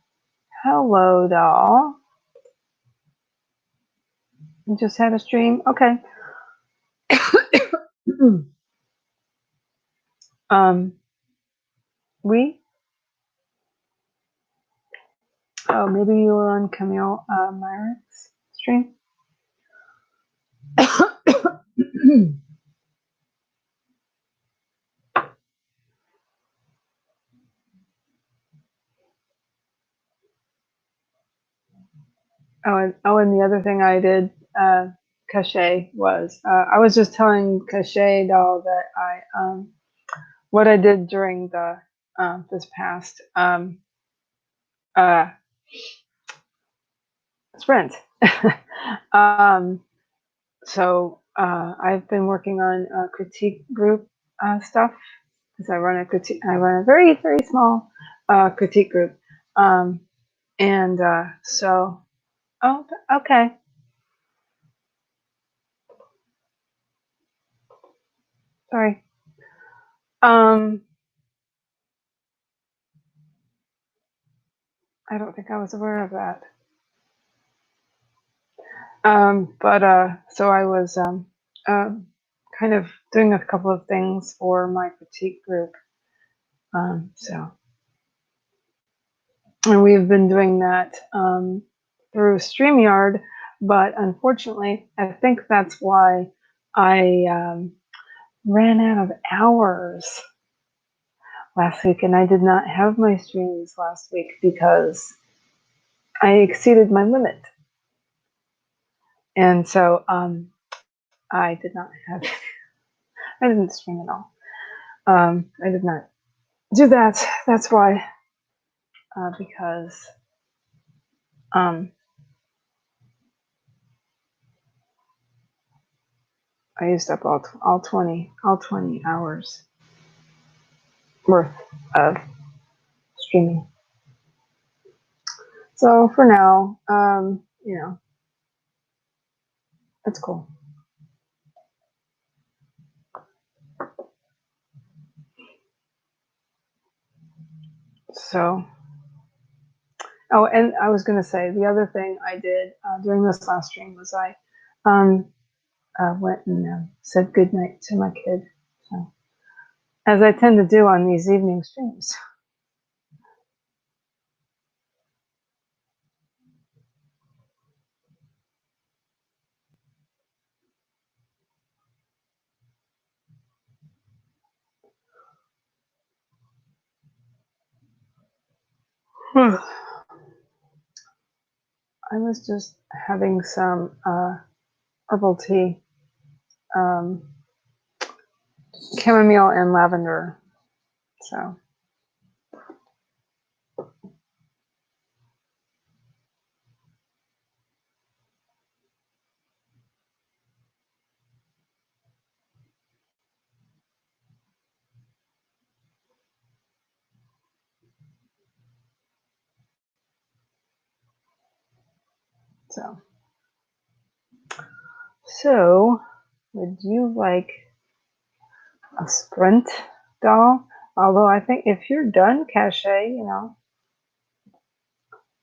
hello, doll. You just had a stream? Okay. um, we? Oh, maybe you were on Camille Myrick's stream? and the other thing I did, Cachet, was I was just telling Cachet doll that what I did during the this past uh, sprint. um, so I've been working on critique group stuff because I run a very very small critique group, and so oh okay. Sorry. Um, I don't think I was aware of that. But so I was kind of doing a couple of things for my critique group. So, and we've been doing that through StreamYard, but unfortunately, I think that's why I ran out of hours last week, and I did not have my streams last week because I exceeded my limit. And so I did not have, I didn't stream at all. I did not do that. That's why, because I used up all 20 hours worth of streaming. So for now, it's cool. So, oh, and I was going to say the other thing I did during this last stream was I went and said goodnight to my kid. So, as I tend to do on these evening streams. I was just having some herbal tea, chamomile and lavender. So, so would you like a sprint doll? Although I think if you're done, Cachet,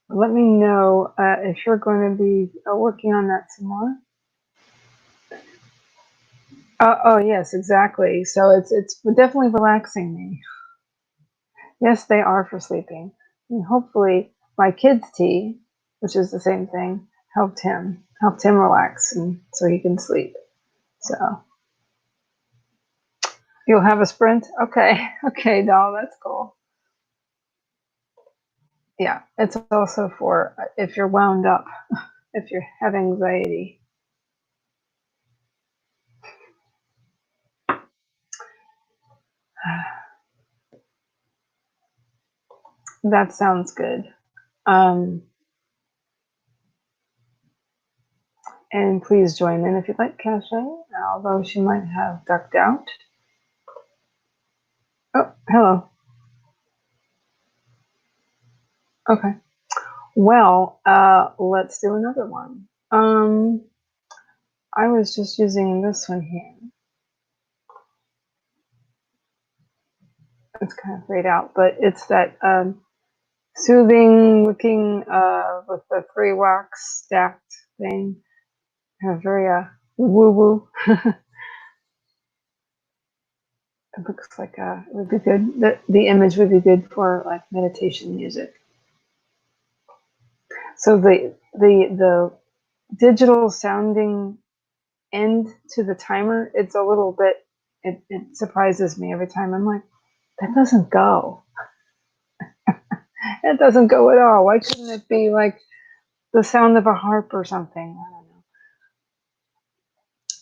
let me know if you're going to be working on that some more. Oh yes, exactly. So it's definitely relaxing me. Yes, they are for sleeping. And hopefully my kid's tea, which is the same thing, helped him relax and so he can sleep. So you'll have a sprint? Okay. Okay, doll, that's cool. Yeah, it's also for if you're wound up, if you have anxiety. That sounds good. And please join in if you'd like, Cachet, although she might have ducked out. Oh, hello. Okay. Well, let's do another one. I was just using this one here. It's kind of grayed out, but it's that soothing looking with the 3 wax stacked thing. Kind of very woo woo. It looks like it would be good. The image would be good for like meditation music. So the digital sounding end to the timer, it's a little bit. It surprises me every time. I'm like, that doesn't go. It doesn't go at all. Why couldn't it be like the sound of a harp or something? I don't know.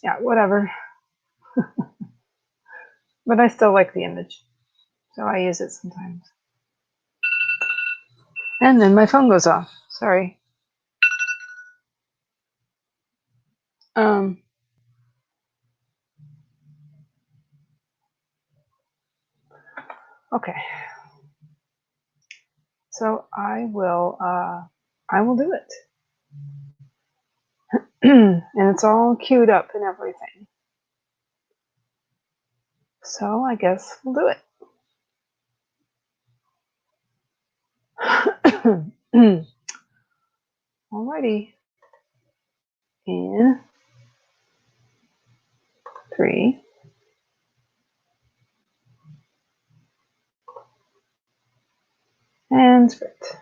Yeah, whatever. But I still like the image, so I use it sometimes. And then my phone goes off. Sorry. Um, okay. So I will do it. And it's all queued up and everything. So I guess we'll do it. Alrighty. In 3, and script.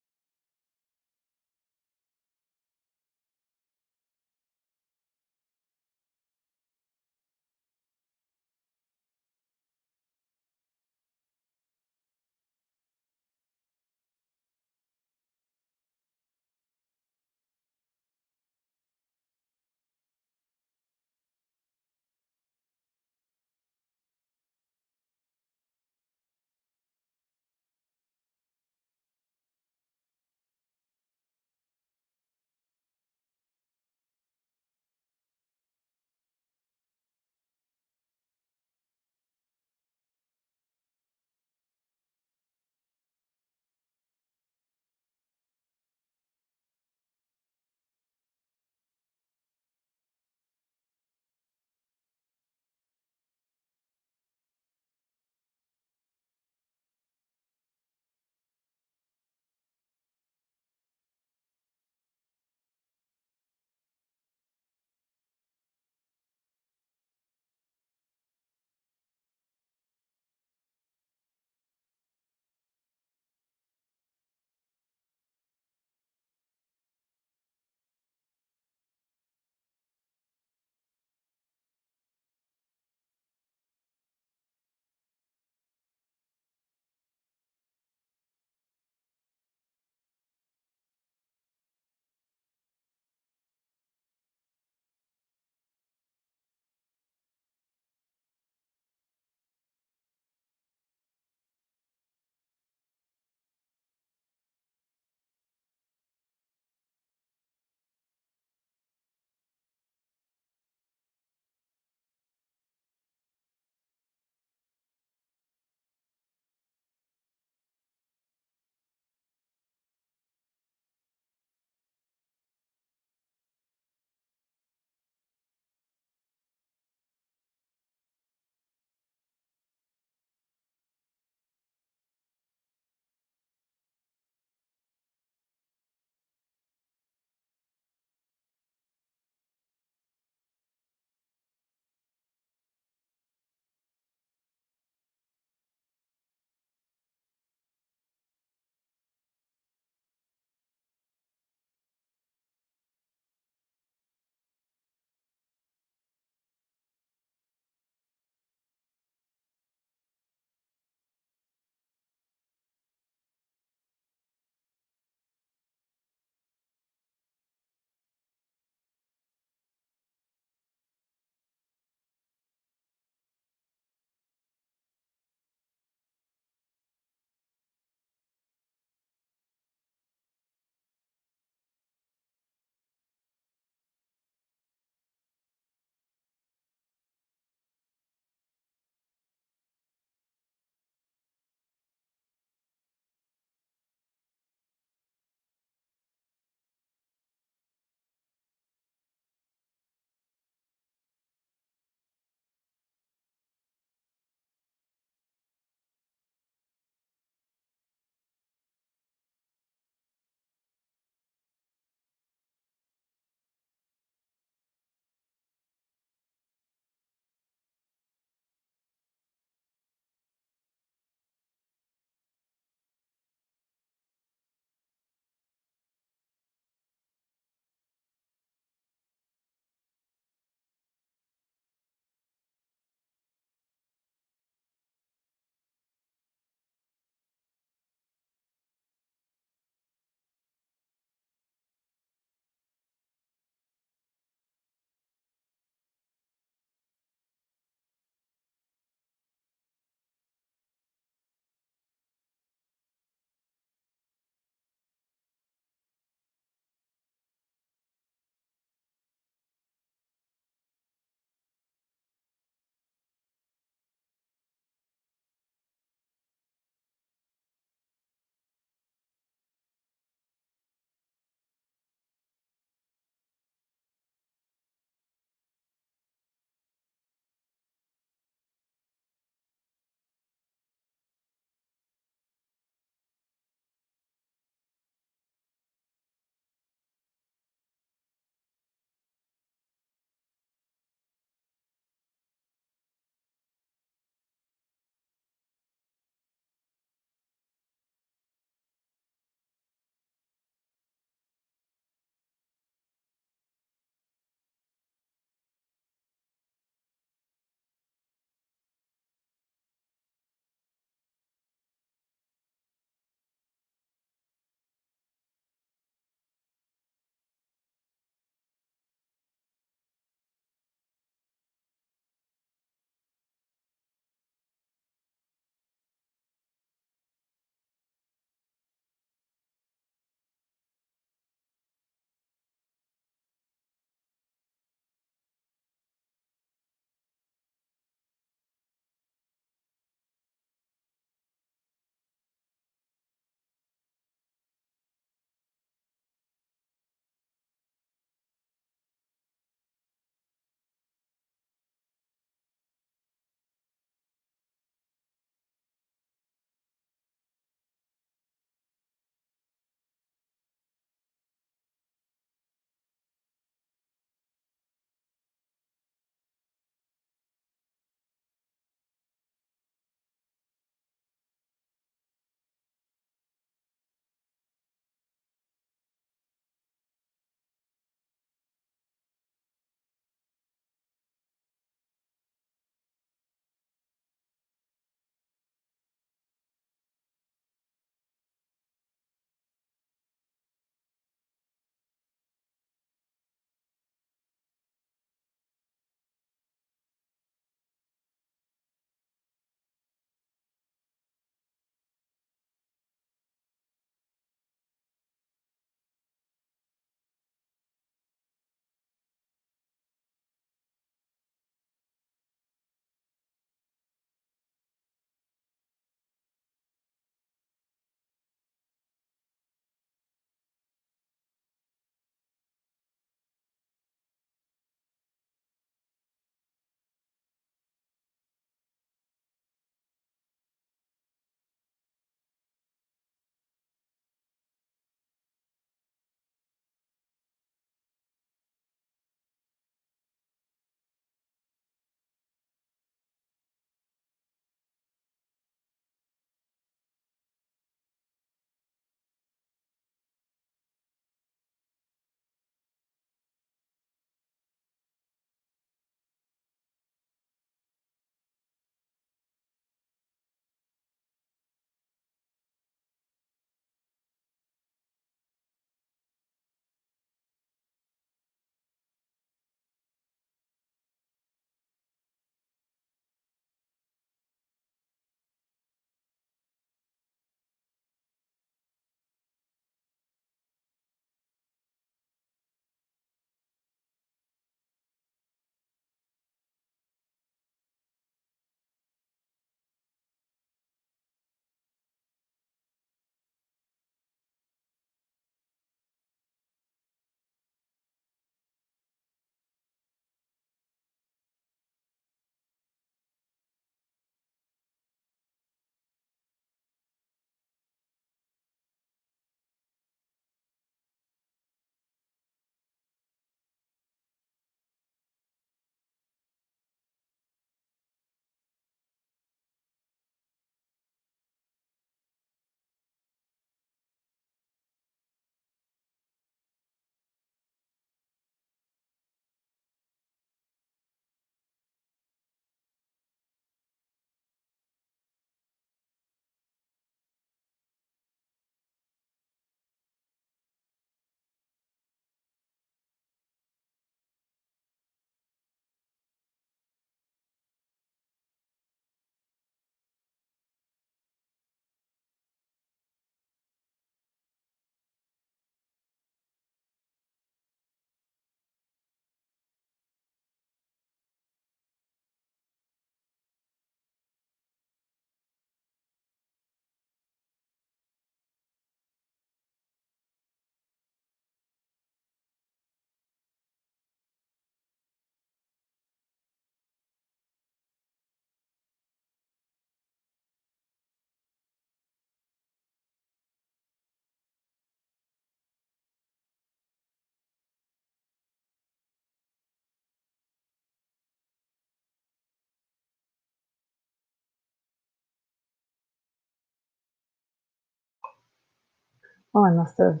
Oh, I must have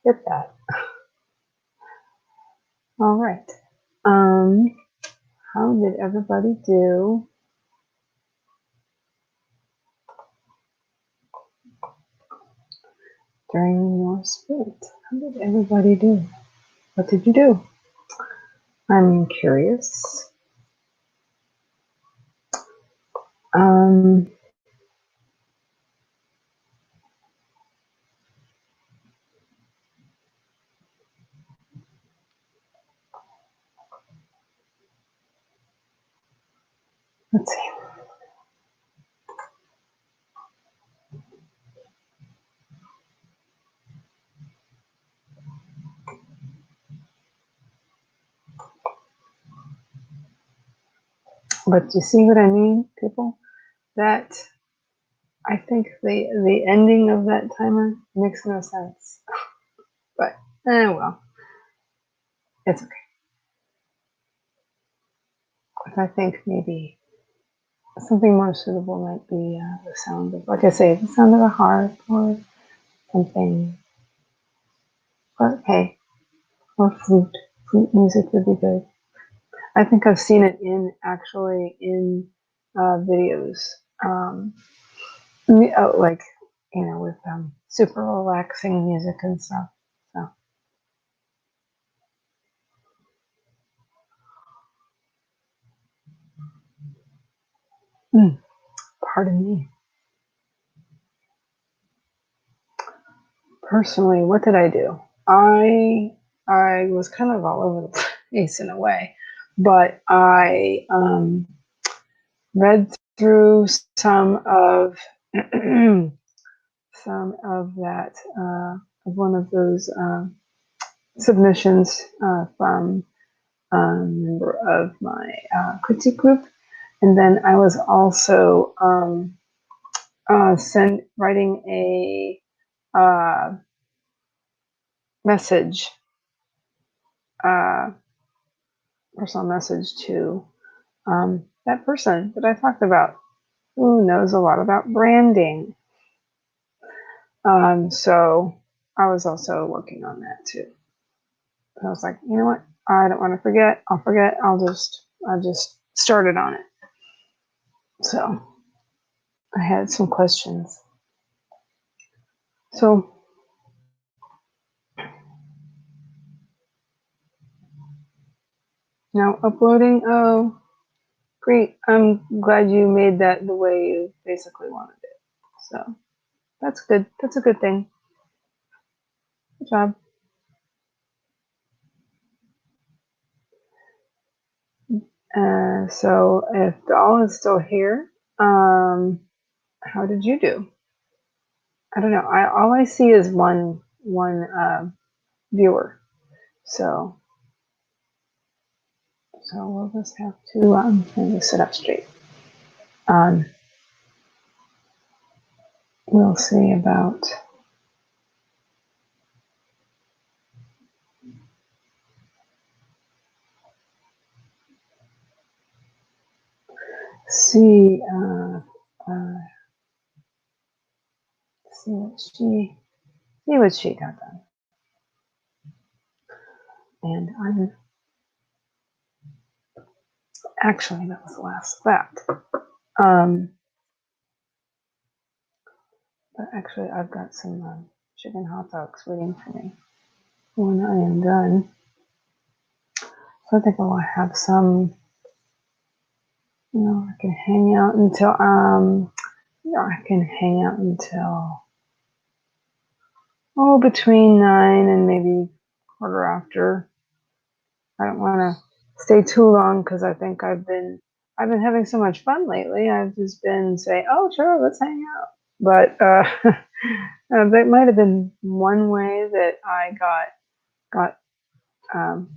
hit that. All right. How did everybody do during your sprint? How did everybody do? What did you do? I'm curious. Um, let's see. But you see what I mean, people? That I think the ending of that timer makes no sense. But well, it's okay. But I think maybe something more suitable might be the sound of, like I say, the sound of a harp or something. But hey, or flute. Flute music would be good. I think I've seen it actually in videos, like with super relaxing music and stuff. So, pardon me. Personally, what did I do? I was kind of all over the place in a way, but I read through some of some of that of one of those submissions from a member of my critique group, and then I was also writing a message, uh, personal message to that person that I talked about, who knows a lot about branding. So I was also working on that too. I was like, you know what? I don't want to forget. I'll forget. I just started on it. So I had some questions. So now uploading. Oh, great. I'm glad you made that the way you basically wanted it. So that's good. That's a good thing. Good job. So if Doll is still here, how did you do? I don't know. All I see is one viewer. So we'll just have to let me sit up straight. We'll see about see see what she got done. And I'm actually that was the last fact. But actually I've got some chicken hot dogs waiting for me when I am done. So I think I'll have some, I can hang out until between 9 and maybe quarter after. I don't want to stay too long because I think I've been having so much fun lately. I've just been saying, "Oh, sure, let's hang out." But that might have been one way that I got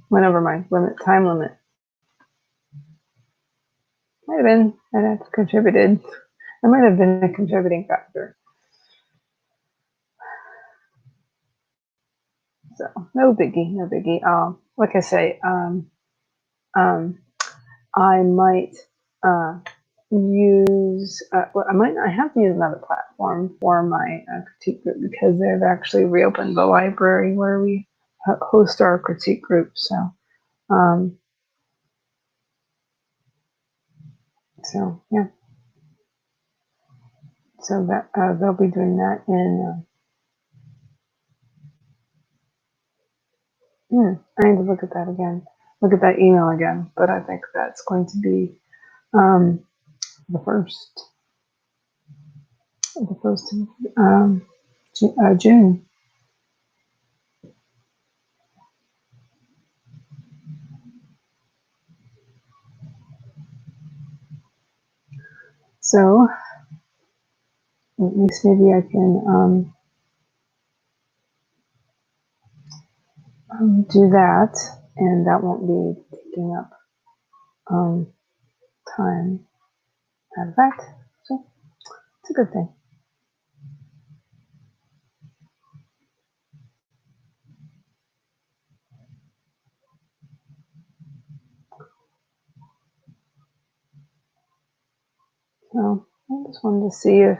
went over my time limit. Might have been that contributed. That might have been a contributing factor. So no biggie, no biggie. Like I say, I might use, well, I might not have to use another platform for my critique group because they've actually reopened the library where we host our critique group. So, yeah. So that they'll be doing that in. I need to look at that again. Look at that email again. But I think that's going to be the first June. So at least maybe I can do that, and that won't be taking up time. Matter of fact, so it's a good thing. So I just wanted to see if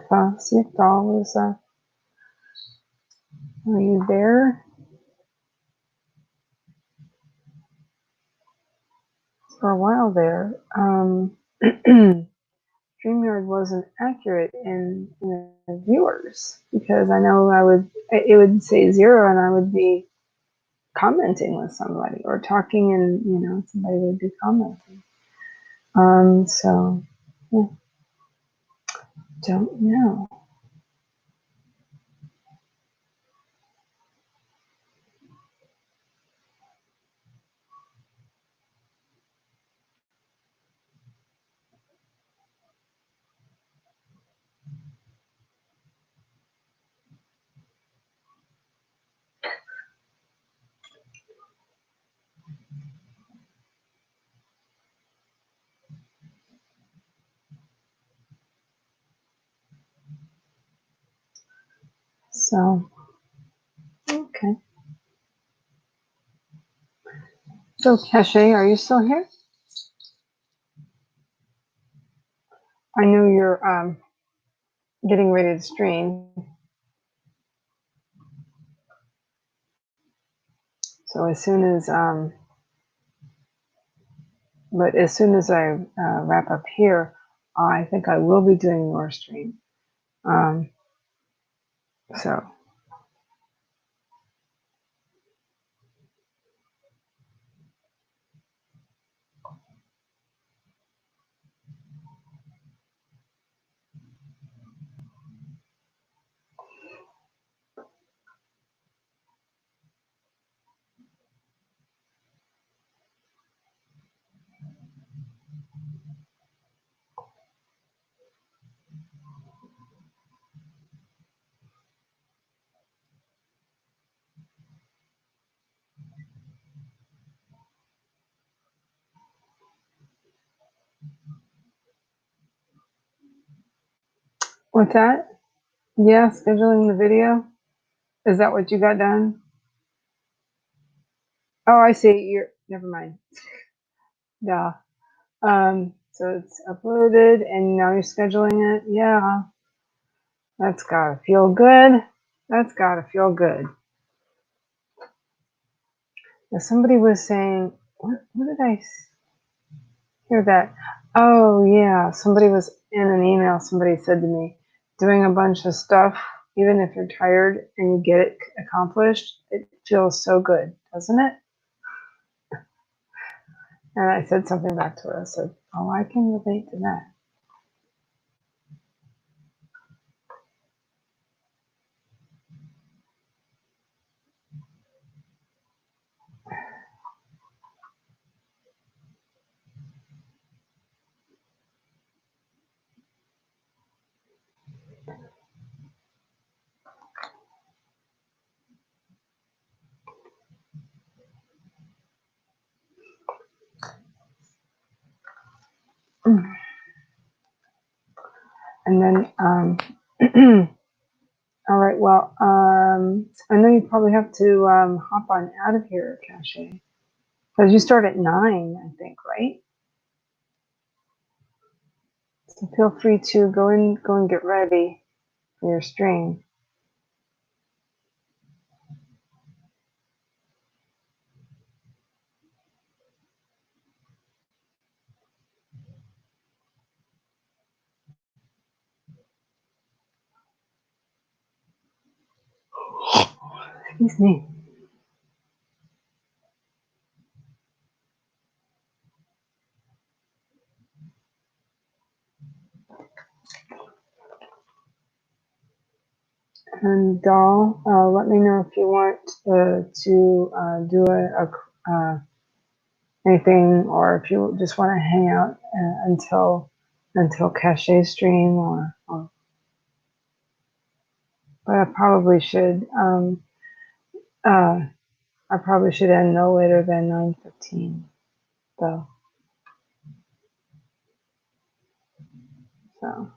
Doll was. Are you there? For a while there, StreamYard wasn't accurate in the viewers because I know it would say 0 and I would be commenting with somebody or talking and somebody would be commenting. So yeah, don't know. So okay. So Cache, are you still here? I know you're getting ready to stream. So as soon as I wrap up here, I think I will be doing your stream. So with that, yeah, scheduling the video. Is that what you got done? Oh, I see. Never mind. Yeah. So it's uploaded and now you're scheduling it. Yeah. That's gotta feel good. That's gotta feel good. Now somebody was saying, what did I hear that? Oh yeah, somebody was in an email. Somebody said to me, doing a bunch of stuff, even if you're tired and you get it accomplished, it feels so good, doesn't it? And I said something back to her. I said, oh, I can relate to that. And then, all right, well, I know you probably have to hop on out of here, Cache, because you start at 9, I think, right? So feel free to go and get ready for your stream. Excuse me. And doll, let me know if you want to do anything, or if you just want to hang out until Cachet stream, or but I probably should I probably should end no later than 9:15 though. So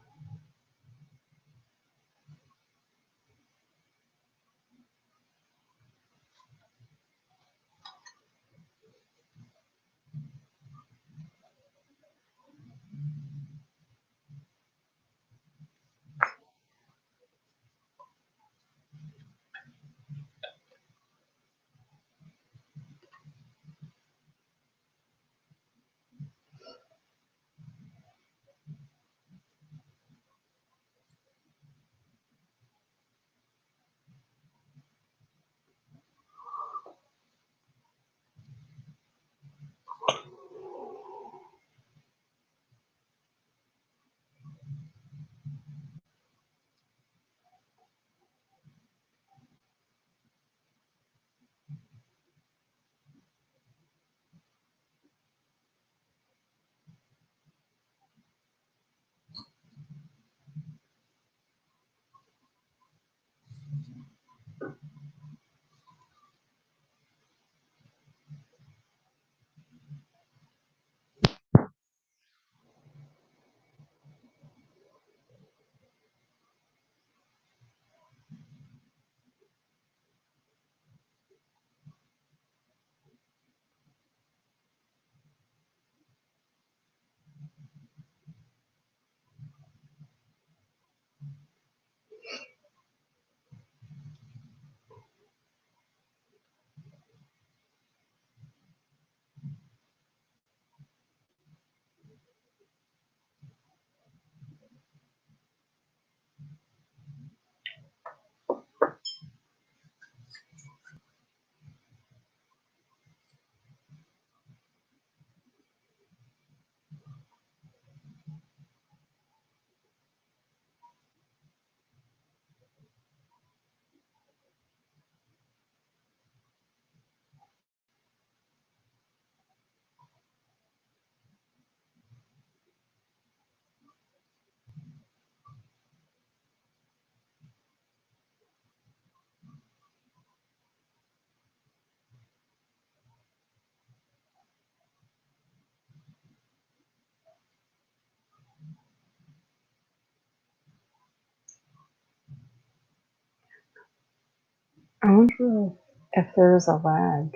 I wonder if there's a lag.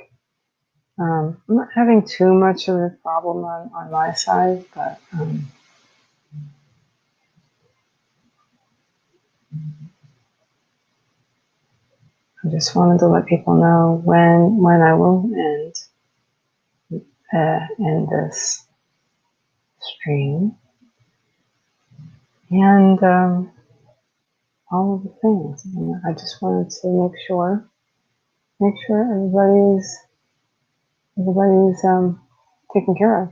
I'm not having too much of a problem on my side, but I just wanted to let people know when I will end this stream, and all of the things. And I just wanted to make sure everybody's taken care of,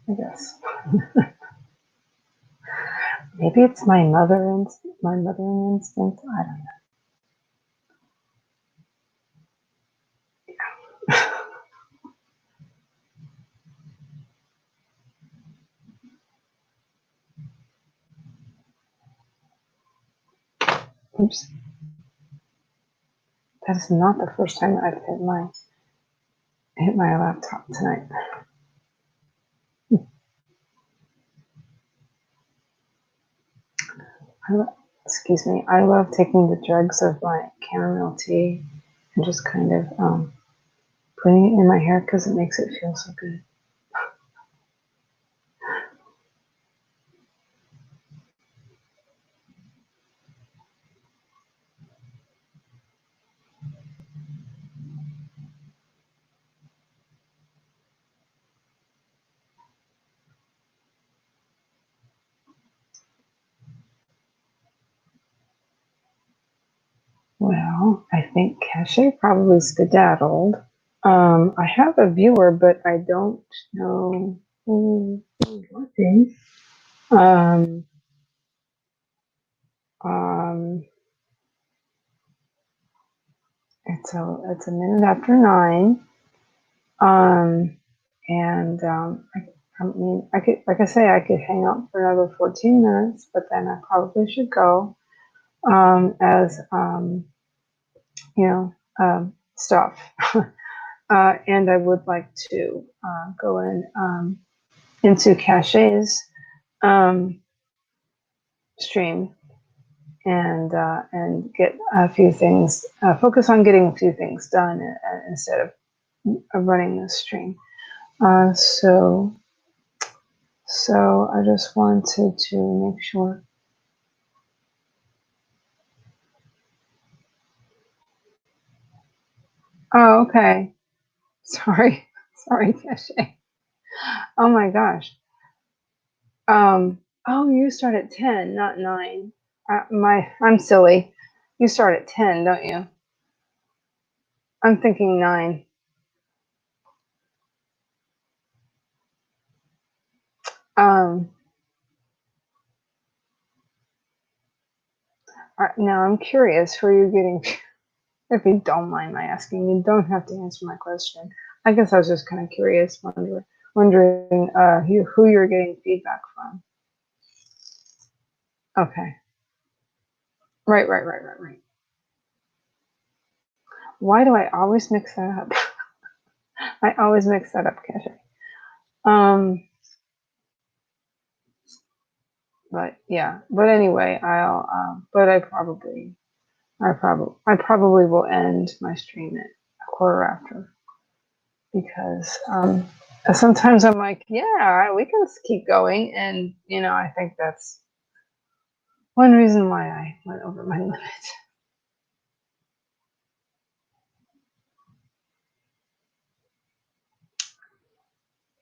I guess. Maybe it's my mothering instinct. I don't know. Oops. That is not the first time I've hit my laptop tonight. Excuse me. I love taking the dregs of my chamomile tea and just kind of putting it in my hair because it makes it feel so good. Well, I think Cache probably skedaddled. I have a viewer, but I don't know who's looking. Um, um, it's a minute after 9. Um, and I mean, I could, like I say, I could hang out for another 14 minutes, but then I probably should go. As you know, stuff. And I would like to go in into Cache's um, stream and get a few things, focus on getting a few things done instead of running this stream. So I just wanted to make sure. Oh, okay. Sorry, sorry, Cache. Oh my gosh. Oh, you start at 10, not 9. I'm silly. You start at 10, don't you? I'm thinking 9. Um, Now I'm curious who you're getting. If you don't mind my asking, you don't have to answer my question. I guess I was just kind of curious, wondering who you're getting feedback from. Okay. Right. Why do I always mix that up? I always mix that up, Kesha. But yeah. But anyway, but I probably will end my stream at a quarter after because sometimes I'm like, yeah, we can keep going, and I think that's one reason why I went over my limit.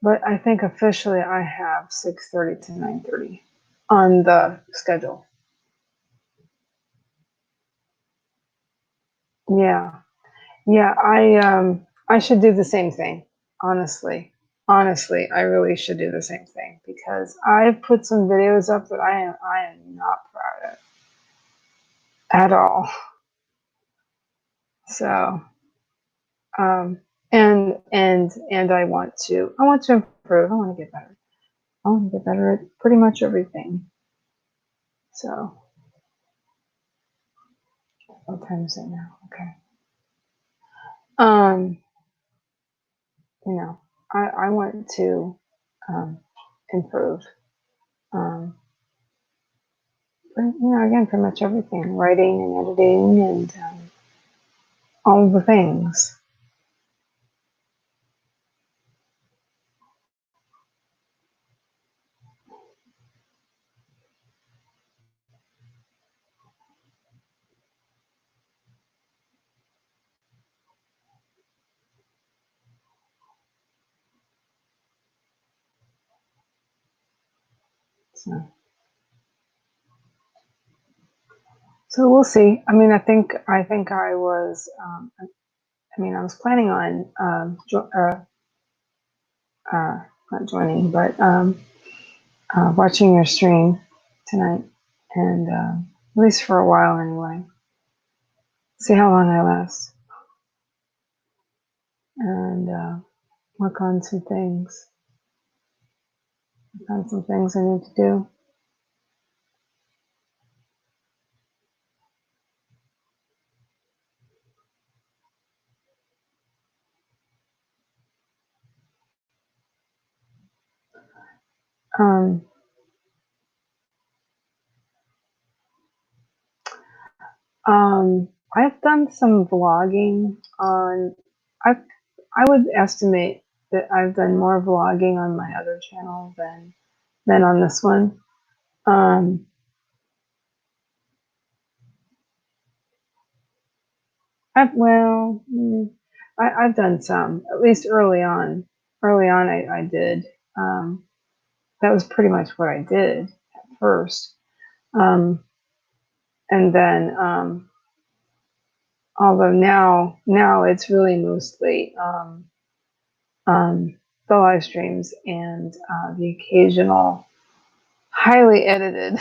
But I think officially I have 6:30 to 9:30 on the schedule. Yeah, yeah. I should do the same thing. Honestly, I really should do the same thing because I've put some videos up that I am not proud of at all. So um, and I want to improve. I want to get better. I want to get better at pretty much everything. So what time is it now? Okay. Um, you know, I want to um, improve. Um, but, again, pretty much everything, writing and editing and all the things. So we'll see. I mean, I think I was. I was planning on not joining, but watching your stream tonight, and at least for a while anyway. See how long I last, and work on some things. Work on some things I need to do. Um, I've done some vlogging on. I I would estimate that I've done more vlogging on my other channel than on this one. Um, I've done some, at least early on. Early on, I did. Um, that was pretty much what I did at first, and then although now it's really mostly the live streams and the occasional highly edited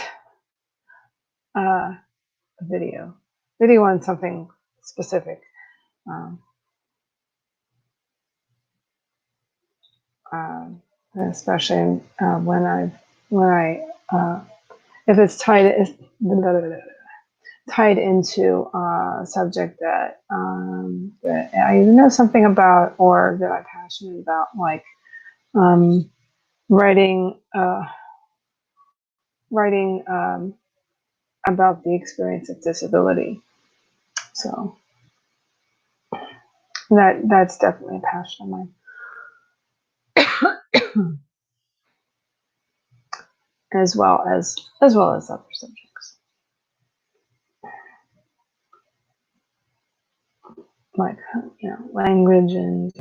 uh, video on something specific. Um, Especially when I if it's tied into a subject that that I either know something about or that I'm passionate about, like um, writing about the experience of disability. So that's definitely a passion of mine, as well as other subjects like language and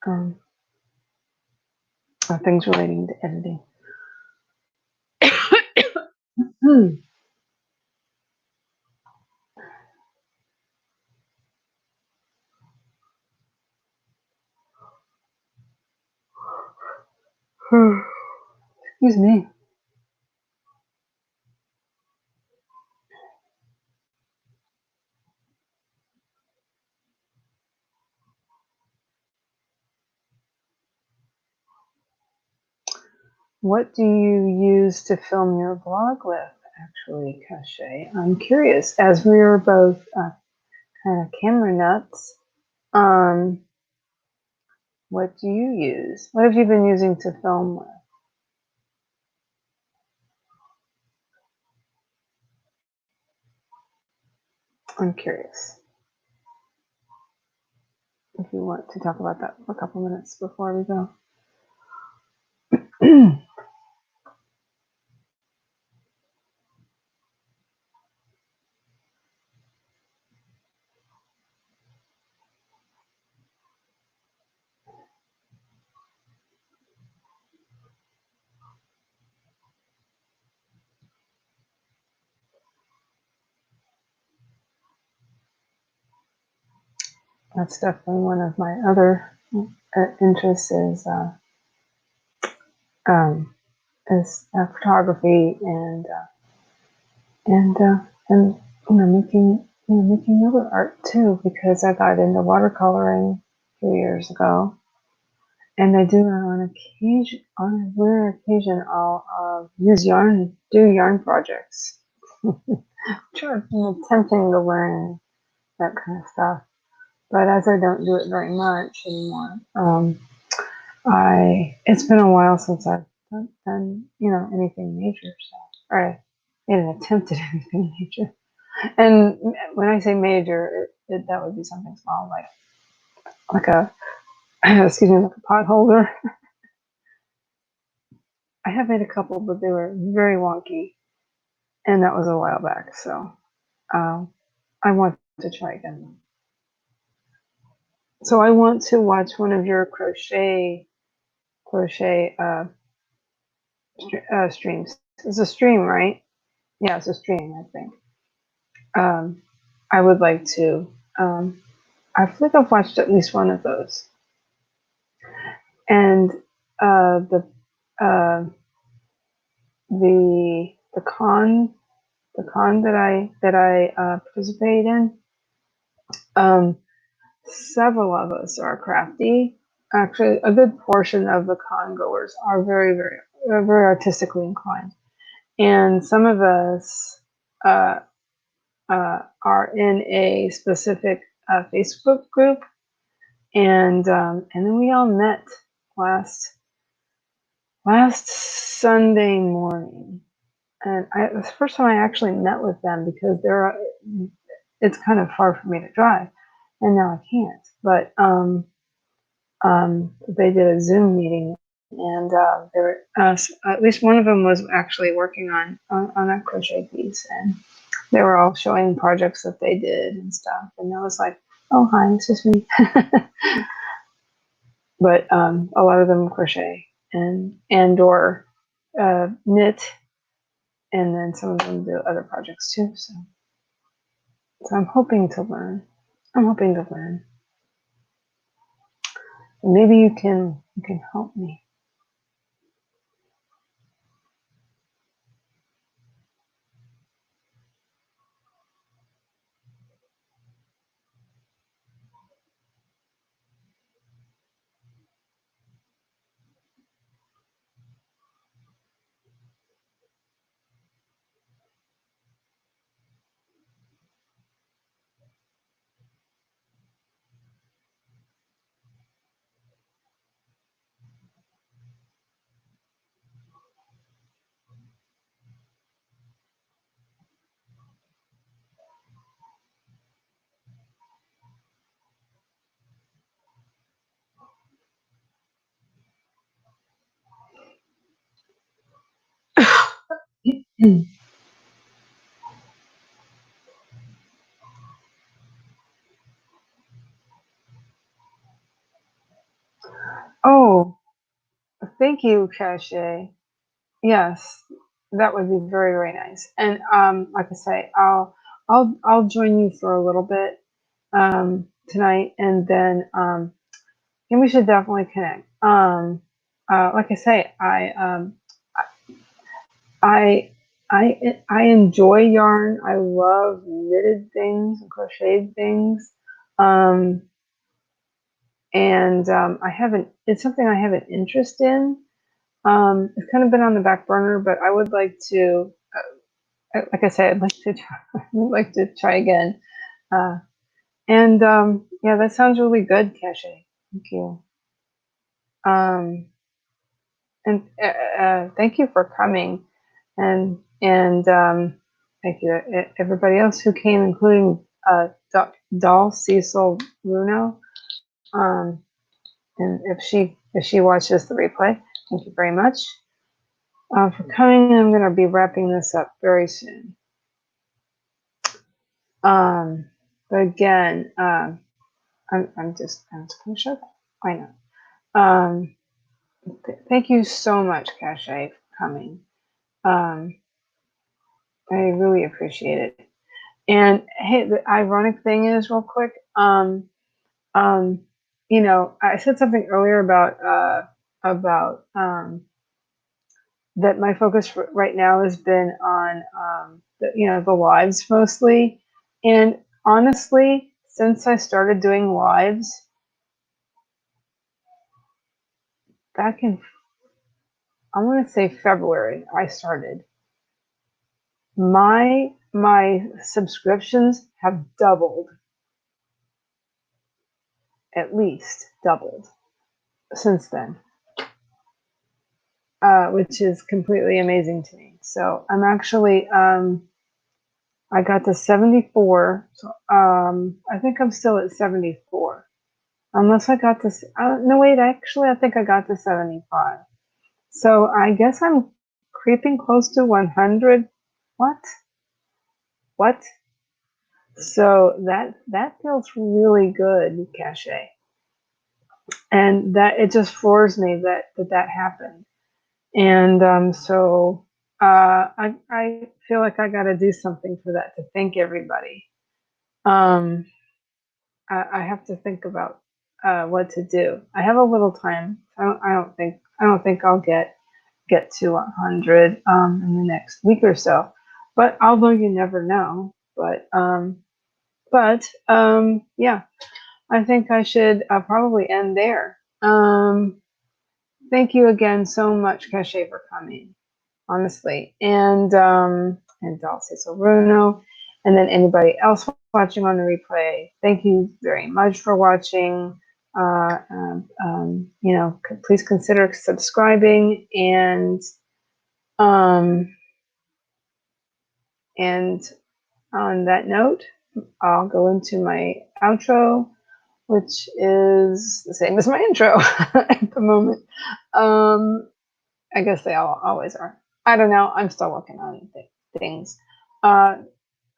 um, things relating to editing. Excuse me. What do you use to film your vlog with, actually, Cachet? I'm curious, as we are both kind of camera nuts, what do you use? What have you been using to film with? I'm curious if you want to talk about that for a couple minutes before we go. That's definitely one of my other interests is photography and making other art too, because I got into watercoloring a few years ago, and I do on a rare occasion I'll do yarn projects. Sure, I'm attempting to learn that kind of stuff, but as I don't do it very much anymore, it's been a while since I've done anything major, or I made an attempt at anything major. And when I say major, that would be something small, like a excuse me, like a pot holder. I have made a couple, but they were very wonky, and that was a while back. So I want to try again. So I want to watch one of your crochet streams. It's a stream, right? Yeah, it's a stream, I think. I would like to. I think I've watched at least one of those, and the uh, the con that I participate in. Several of us are crafty. Actually, a good portion of the con goers are very artistically inclined, and some of us uh, are in a specific Facebook group, and then we all met last Sunday morning, and it was the first time I actually met with them because it's kind of far for me to drive, and now I can't. But they did a Zoom meeting, and at least one of them was actually working on a crochet piece, and they were all showing projects that they did and stuff. And I was like, "Oh, hi, it's just me." But a lot of them crochet or knit, and then some of them do other projects too. So So I'm hoping to learn. I'm hoping to learn. Maybe you can help me. Oh, thank you, Cache. Yes, that would be very, very nice. And like I say, I'll join you for a little bit tonight, and then and we should definitely connect. Like I say, I I enjoy yarn. I love knitted things and crocheted things. Um, and I haven't. It's something I have an interest in. It's kind of been on the back burner, but I would like to. Like I said, I'd like to try, I'd like to try again. Uh, and yeah, that sounds really good, Cache. Thank you. Um, and thank you for coming, and thank you everybody else who came, including Doll Cecil Bruno. Um, and if she watches the replay, thank you very much for coming. I'm going to be wrapping this up very soon. But again, I'm just going to show that. Why not? Thank you so much, Cache, for coming. I really appreciate it. And hey, the ironic thing is, real quick, um, I said something earlier about that my focus right now has been on the lives mostly, and honestly, since I started doing lives back in, I want to say February, I started. My subscriptions have doubled, at least doubled since then, which is completely amazing to me. So I'm actually I got to 74. So I think I'm still at 74. Unless I got to no wait, actually I think I got to 75. So I guess I'm creeping close to 100. What? What? So that feels really good, Cache. And that it just floors me that happened. And so I feel like I got to do something for that to thank everybody. Um, I have to think about what to do. I have a little time. I don't think I'll get to 100 in the next week or so. But although you never know. But yeah, I think I should probably end there. Thank you again so much, Cache, for coming, honestly, and Dulce Bruno, and then anybody else watching on the replay. Thank you very much for watching. Please consider subscribing, um, and on that note, I'll go into my outro, which is the same as my intro at the moment. I guess they all always are. I don't know. I'm still working on things. Uh,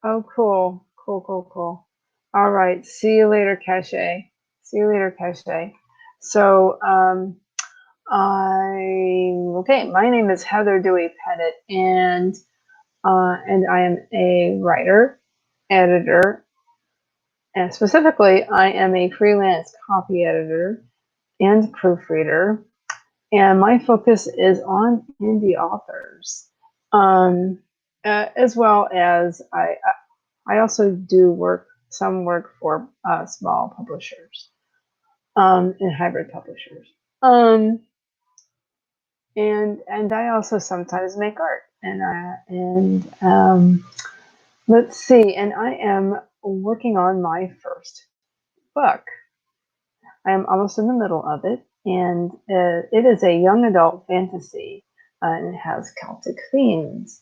oh, cool. Cool, cool, cool. All right. See you later, Cache. See you later, Cache. So, okay. My name is Heather Dewey Pettit, and I am a writer, editor, And specifically, I am a freelance copy editor and proofreader, and my focus is on indie authors, um, as well as I also do some work for small publishers and hybrid publishers. Um, and I also sometimes make art, and let's see, and I am working on my first book. I am almost in the middle of it, and it is a young adult fantasy, and it has Celtic themes.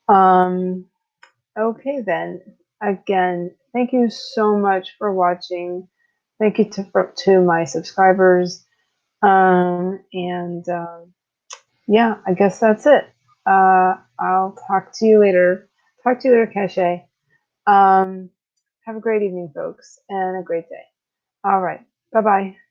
Um, okay, then. Again, thank you so much for watching. Thank you to my subscribers. And yeah, I guess that's it. I'll talk to you later. Talk to you later, Cache. Have a great evening, folks, and a great day. All right. Bye bye.